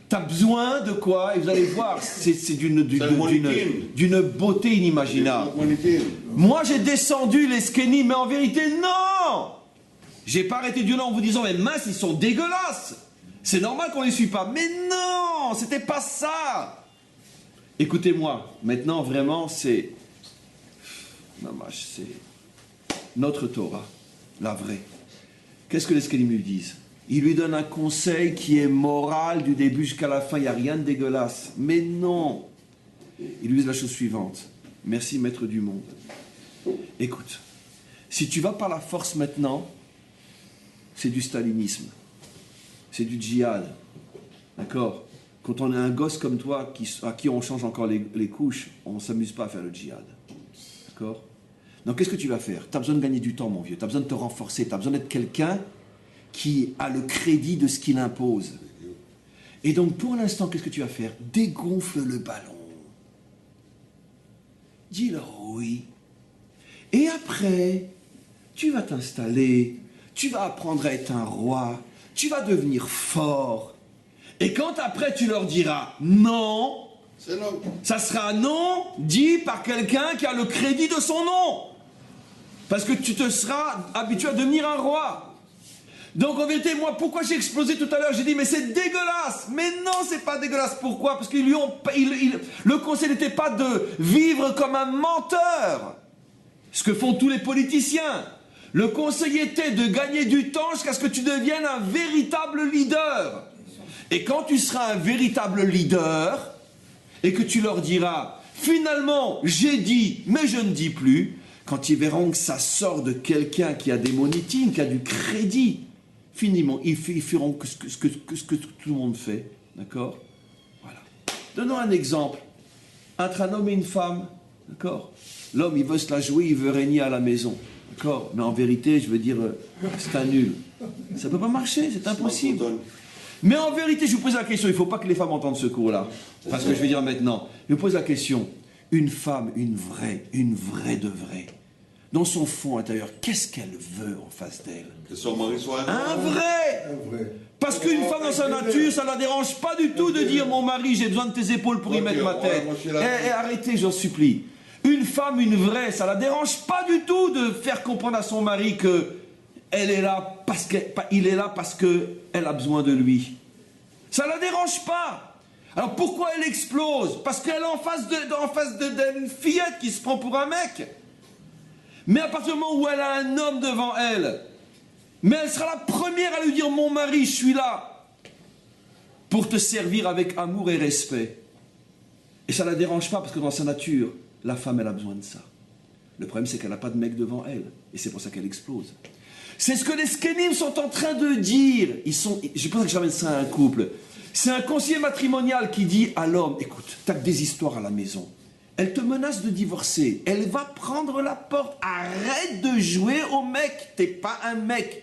Tu as besoin de quoi? Et vous allez voir, c'est d'une beauté inimaginable. Moi, j'ai descendu les Skélim, mais en vérité, non! J'ai pas arrêté Dieu là en vous disant, mais mince, ils sont dégueulasses. C'est normal qu'on les suive pas. Mais non, c'était pas ça. Écoutez-moi, maintenant, vraiment, c'est notre Torah, la vraie. Qu'est-ce que les Skélim lui disent? Ils lui donnent un conseil qui est moral du début jusqu'à la fin. Il n'y a rien de dégueulasse. Mais non. Ils lui disent la chose suivante. Merci, maître du monde. Écoute, si tu vas par la force maintenant, c'est du stalinisme. C'est du djihad. D'accord? Quand on a un gosse comme toi, à qui on change encore les couches, on ne s'amuse pas à faire le djihad. D'accord? Donc qu'est-ce que tu vas faire? Tu as besoin de gagner du temps, mon vieux. Tu as besoin de te renforcer. Tu as besoin d'être quelqu'un qui a le crédit de ce qu'il impose. Et donc, pour l'instant, qu'est-ce que tu vas faire? Dégonfle le ballon. Dis-leur oui. Et après, tu vas t'installer, tu vas apprendre à être un roi, tu vas devenir fort. Et quand après tu leur diras non, ça sera non dit par quelqu'un qui a le crédit de son nom. Parce que tu te seras habitué à devenir un roi. Donc en vérité, moi, pourquoi j'ai explosé tout à l'heure? J'ai dit, mais c'est dégueulasse. Mais non, c'est pas dégueulasse. Pourquoi? Parce qu'ils lui ont... le conseil n'était pas de vivre comme un menteur. Ce que font tous les politiciens. Le conseil était de gagner du temps jusqu'à ce que tu deviennes un véritable leader. Et quand tu seras un véritable leader, et que tu leur diras, finalement, j'ai dit, mais je ne dis plus, quand ils verront que ça sort de quelqu'un qui a des monétines, qui a du crédit, finalement, ils feront ce que tout le monde fait. D'accord? Voilà. Donnons un exemple. Entre un homme et une femme, d'accord? L'homme, il veut se la jouer, il veut régner à la maison. D'accord? Mais en vérité, je veux dire, c'est un nul. Ça ne peut pas marcher, c'est impossible. Mais en vérité, je vous pose la question, il ne faut pas que les femmes entendent ce cours-là. Parce que je vais dire maintenant, je vous pose la question, une femme, une vraie de vraie, dans son fond intérieur, qu'est-ce qu'elle veut en face d'elle? Que son mari soit un vrai. Parce qu'une femme dans sa nature, ça ne la dérange pas du tout de dire, mon mari, j'ai besoin de tes épaules pour y mettre ma tête. Arrêtez, j'en supplie. Une femme, une vraie, ça ne la dérange pas du tout de faire comprendre à son mari que elle est là il est là parce qu'elle a besoin de lui. Ça ne la dérange pas. Alors pourquoi elle explose? Parce qu'elle est en face d'une fillette qui se prend pour un mec. Mais à partir du moment où elle a un homme devant elle, mais elle sera la première à lui dire, mon mari, je suis là pour te servir avec amour et respect. Et ça ne la dérange pas parce que dans sa nature, la femme, elle a besoin de ça. Le problème, c'est qu'elle n'a pas de mec devant elle. Et c'est pour ça qu'elle explose. C'est ce que les Skénim sont en train de dire. Je pense que j'amène ça à un couple. C'est un conseiller matrimonial qui dit à l'homme, écoute, t'as que des histoires à la maison. Elle te menace de divorcer. Elle va prendre la porte. Arrête de jouer au mec. T'es pas un mec.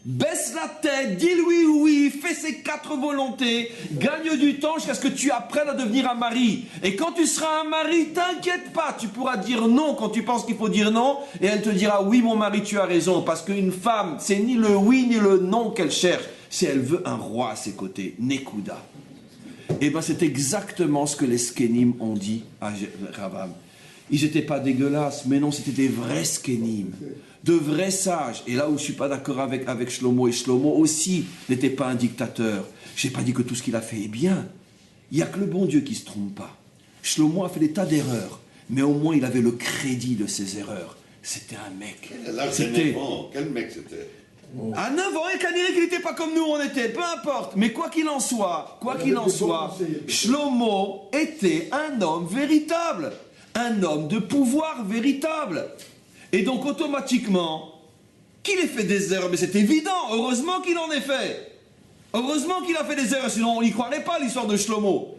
Baisse la tête, dis-lui oui, fais ses 4 volontés, gagne du temps jusqu'à ce que tu apprennes à devenir un mari. Et quand tu seras un mari, t'inquiète pas, tu pourras dire non quand tu penses qu'il faut dire non, et elle te dira oui mon mari tu as raison, parce qu'une femme, c'est ni le oui ni le non qu'elle cherche, c'est elle veut un roi à ses côtés, Nekuda. Et bien c'est exactement ce que les Skénim ont dit à Ravam. Ils n'étaient pas dégueulasses, mais non, c'était des vrais Skénim. De vrais sages. Et là où je ne suis pas d'accord avec Shlomo, et Shlomo aussi n'était pas un dictateur. Je n'ai pas dit que tout ce qu'il a fait est bien. Il n'y a que le bon Dieu qui ne se trompe pas. Shlomo a fait des tas d'erreurs, mais au moins il avait le crédit de ses erreurs. C'était un mec. Quel mec c'était? À 9 ans, et qu'à dire qu'il n'était pas comme nous on était, peu importe. Mais quoi qu'il en soit, Shlomo était un homme véritable, un homme de pouvoir véritable. Et donc automatiquement, qu'il ait fait des erreurs, mais c'est évident, heureusement qu'il en ait fait. Heureusement qu'il a fait des erreurs, sinon on n'y croirait pas à l'histoire de Shlomo.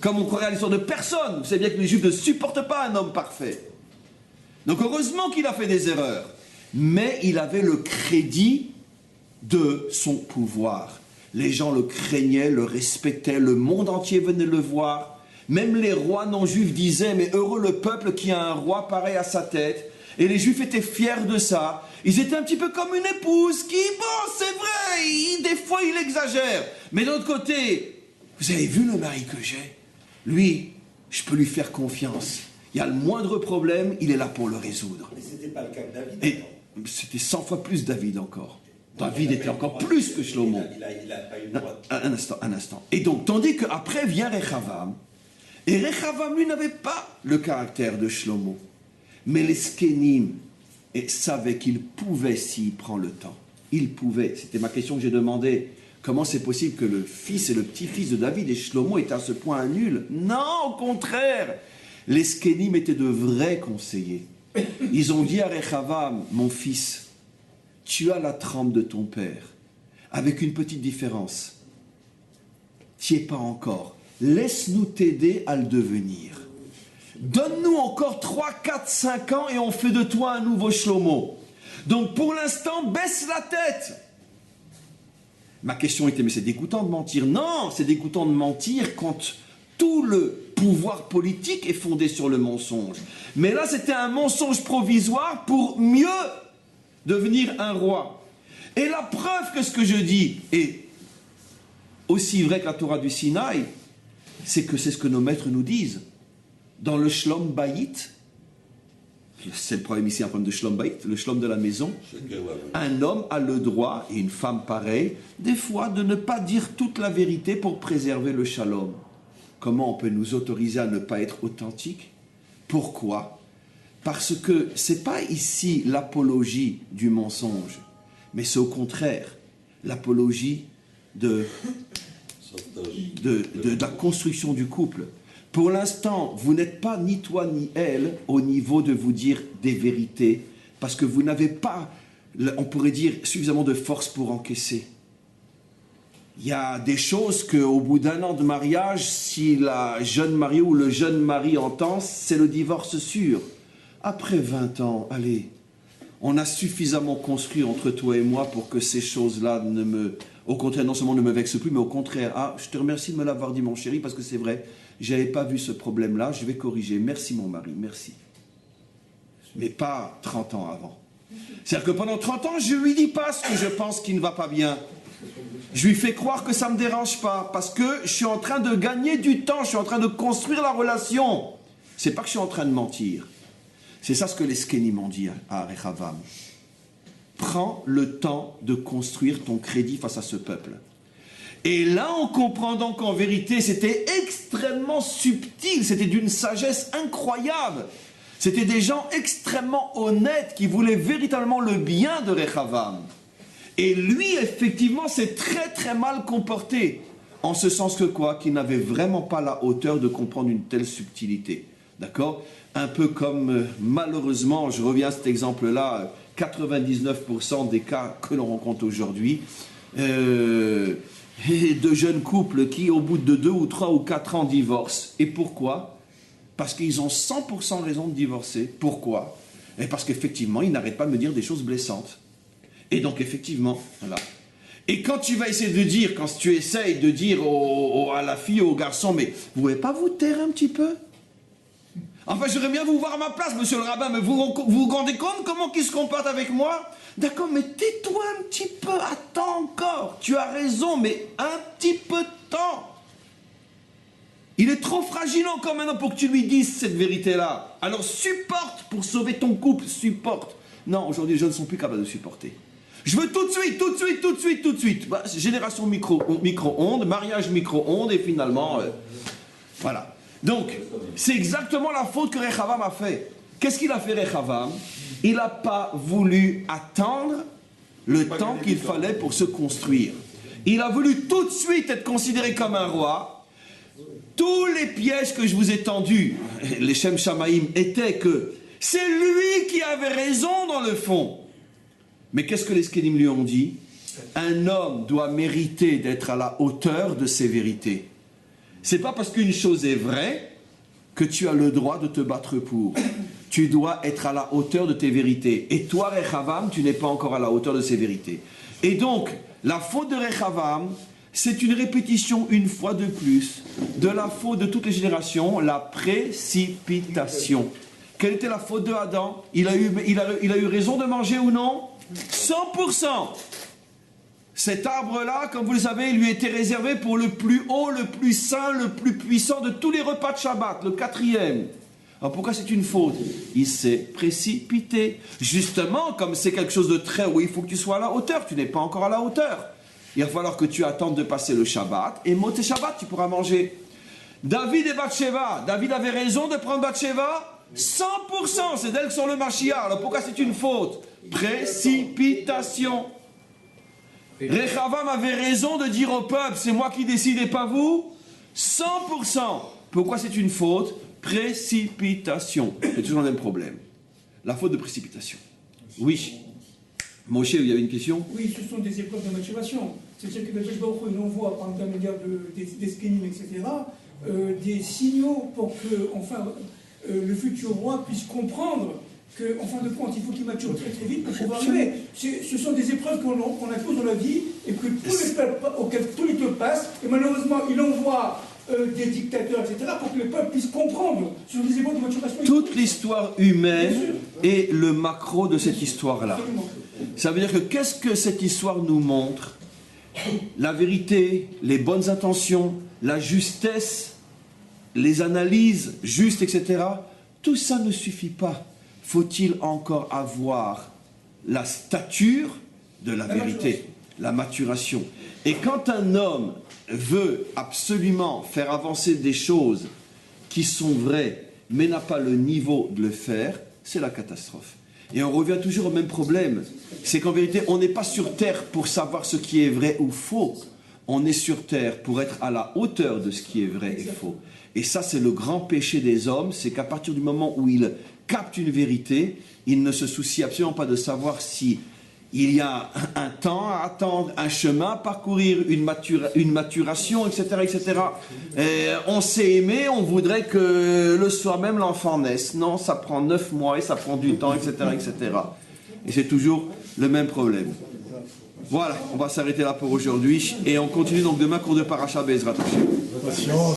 Comme on croirait à l'histoire de personne. Vous savez bien que les Juifs ne supportent pas un homme parfait. Donc heureusement qu'il a fait des erreurs. Mais il avait le crédit de son pouvoir. Les gens le craignaient, le respectaient, le monde entier venait le voir. Même les rois non-juifs disaient, mais heureux le peuple qui a un roi pareil à sa tête. Et les Juifs étaient fiers de ça. Ils étaient un petit peu comme une épouse qui, bon, c'est vrai, des fois il exagère. Mais d'un autre côté, vous avez vu le mari que j'ai? Lui, je peux lui faire confiance. Il y a le moindre problème, il est là pour le résoudre. Mais c'était pas le cas de David. Et c'était 100 fois plus David encore. David était encore plus que Shlomo. Il a pas eu le droit. Un instant. Et donc, tandis qu'après vient Rechavam, et Rechavam, lui, n'avait pas le caractère de Shlomo. Mais les Skenim savaient qu'il pouvait s'il prend le temps. Il pouvait. C'était ma question que j'ai demandé. Comment c'est possible que le fils et le petit-fils de David et Shlomo étaient à ce point nuls? Non, au contraire. Les Skenim étaient de vrais conseillers. Ils ont dit à Rechavam, mon fils, tu as la trempe de ton père, avec une petite différence. Tu n'y es pas encore. Laisse-nous t'aider à le devenir. Donne-nous encore 3, 4, 5 ans et on fait de toi un nouveau Shlomo. Donc pour l'instant, baisse la tête. Ma question était, mais c'est dégoûtant de mentir. Non, c'est dégoûtant de mentir quand tout le pouvoir politique est fondé sur le mensonge. Mais là, c'était un mensonge provisoire pour mieux devenir un roi. Et la preuve que ce que je dis est aussi vrai que la Torah du Sinaï, c'est que c'est ce que nos maîtres nous disent. Dans le Shlom Bayit, c'est le problème ici, un problème de Shlom Bayit, le Shlom de la maison, un homme a le droit, et une femme pareille, des fois de ne pas dire toute la vérité pour préserver le Shalom. Comment on peut nous autoriser à ne pas être authentique? Pourquoi? Parce que ce n'est pas ici l'apologie du mensonge, mais c'est au contraire l'apologie de la construction du couple. Pour l'instant, vous n'êtes pas ni toi ni elle au niveau de vous dire des vérités, parce que vous n'avez pas, on pourrait dire, suffisamment de force pour encaisser. Il y a des choses qu'au bout d'un an de mariage, si la jeune mariée ou le jeune mari entend, c'est le divorce sûr. Après 20 ans, allez, on a suffisamment construit entre toi et moi pour que ces choses-là au contraire, non seulement ne me vexent plus, mais au contraire, ah, je te remercie de me l'avoir dit, mon chéri, parce que c'est vrai, je n'avais pas vu ce problème-là, je vais corriger. Merci, mon mari, merci. Mais pas 30 ans avant. C'est-à-dire que pendant 30 ans, je ne lui dis pas ce que je pense qui ne va pas bien. Je lui fais croire que ça ne me dérange pas, parce que je suis en train de gagner du temps, je suis en train de construire la relation. C'est pas que je suis en train de mentir. C'est ça ce que les Skenim ont dit à Rechavam. Prends le temps de construire ton crédit face à ce peuple. Et là, on comprend donc qu'en vérité, c'était extrêmement subtil, c'était d'une sagesse incroyable. C'était des gens extrêmement honnêtes qui voulaient véritablement le bien de Rechavam. Et lui, effectivement, s'est très très mal comporté. En ce sens que quoi? Qu'il n'avait vraiment pas la hauteur de comprendre une telle subtilité. D'accord? Un peu comme, malheureusement, je reviens à cet exemple-là, 99% des cas que l'on rencontre aujourd'hui, de jeunes couples qui, au bout de 2 ou 3 ou 4 ans, divorcent. Et pourquoi? Parce qu'ils ont 100% raison de divorcer. Pourquoi? Et parce qu'effectivement, ils n'arrêtent pas de me dire des choses blessantes. Et donc, effectivement, voilà. Et quand tu vas essayer de dire, quand tu essayes de dire à la fille ou au garçon, mais vous ne pouvez pas vous taire un petit peu? Enfin, j'aimerais bien vous voir à ma place, monsieur le rabbin, mais vous vous rendez compte comment ils se comportent avec moi? D'accord, mais tais-toi un petit peu, attends encore. Tu as raison, mais un petit peu de temps. Il est trop fragile encore maintenant pour que tu lui dises cette vérité-là. Alors supporte pour sauver ton couple, supporte. Non, aujourd'hui, les jeunes ne sont plus capables de supporter. Je veux tout de suite, tout de suite, tout de suite, tout de suite. Génération micro-ondes, mariage micro-ondes, et finalement, voilà. Donc, c'est exactement la faute que Rechavam a fait. Qu'est-ce qu'il a fait, Rechavam? Il n'a pas voulu attendre le temps qu'il fallait pour se construire. Il a voulu tout de suite être considéré comme un roi. Tous les pièges que je vous ai tendus, les Shem Shamaïm, étaient que c'est lui qui avait raison dans le fond. Mais qu'est-ce que les Skenim lui ont dit? Un homme doit mériter d'être à la hauteur de ses vérités. C'est pas parce qu'une chose est vraie que tu as le droit de te battre pour. Tu dois être à la hauteur de tes vérités. Et toi, Rechavam, tu n'es pas encore à la hauteur de ces vérités. Et donc, la faute de Rechavam, c'est une répétition une fois de plus de la faute de toutes les générations, la précipitation. Quelle était la faute de Adam? Il a eu raison de manger ou non? 100%. Cet arbre-là, comme vous le savez, lui était réservé pour le plus haut, le plus saint, le plus puissant de tous les repas de Shabbat, le 4e. Alors pourquoi c'est une faute? Il s'est précipité. Justement, comme c'est quelque chose de très haut, il faut que tu sois à la hauteur. Tu n'es pas encore à la hauteur. Il va falloir que tu attendes de passer le Shabbat. Et Motzei Shabbat, tu pourras manger. David et Bathsheba. David avait raison de prendre Bathsheba? 100%. C'est d'elle que sort le Mashiach. Alors pourquoi c'est une faute? Précipitation. Rechavam avait raison de dire au peuple, c'est moi qui décide et pas vous? 100%. Pourquoi c'est une faute? Précipitation. C'est toujours le même problème. La faute de précipitation. Oui. Moshe, il y avait une question? Oui, ce sont des épreuves de motivation. C'est-à-dire que le Baruch Hu, il envoie par l'intermédiaire des Skenim, etc., des signaux pour que, enfin, le futur roi puisse comprendre qu'en fin de compte, il faut qu'il mature très très vite pour pouvoir arriver. Ce sont des épreuves qu'on a tous dans la vie et que tous les peuples auxquels tous les peuples passent, et malheureusement, il envoie des dictateurs, etc., pour que le peuple puisse comprendre. Ce sont des épreuves de maturation. Toute l'histoire humaine est le macro de cette histoire-là. Ça veut dire que qu'est-ce que cette histoire nous montre? La vérité, les bonnes intentions, la justesse, les analyses justes, etc. Tout ça ne suffit pas. Faut-il encore avoir la stature de la vérité, la maturation? Et quand un homme veut absolument faire avancer des choses qui sont vraies, mais n'a pas le niveau de le faire, c'est la catastrophe. Et on revient toujours au même problème. C'est qu'en vérité, on n'est pas sur terre pour savoir ce qui est vrai ou faux. On est sur terre pour être à la hauteur de ce qui est vrai et faux. Et ça, c'est le grand péché des hommes, c'est qu'à partir du moment où ils captent une vérité, ils ne se soucient absolument pas de savoir si il y a un temps à attendre, un chemin à parcourir, une maturation, etc., etc. Et on s'est aimé, on voudrait que le soir même l'enfant naisse. Non, ça prend 9 mois et ça prend du temps, etc., etc. Et c'est toujours le même problème. Voilà, on va s'arrêter là pour aujourd'hui et on continue donc demain cours de Paracha Bezrat Hashem.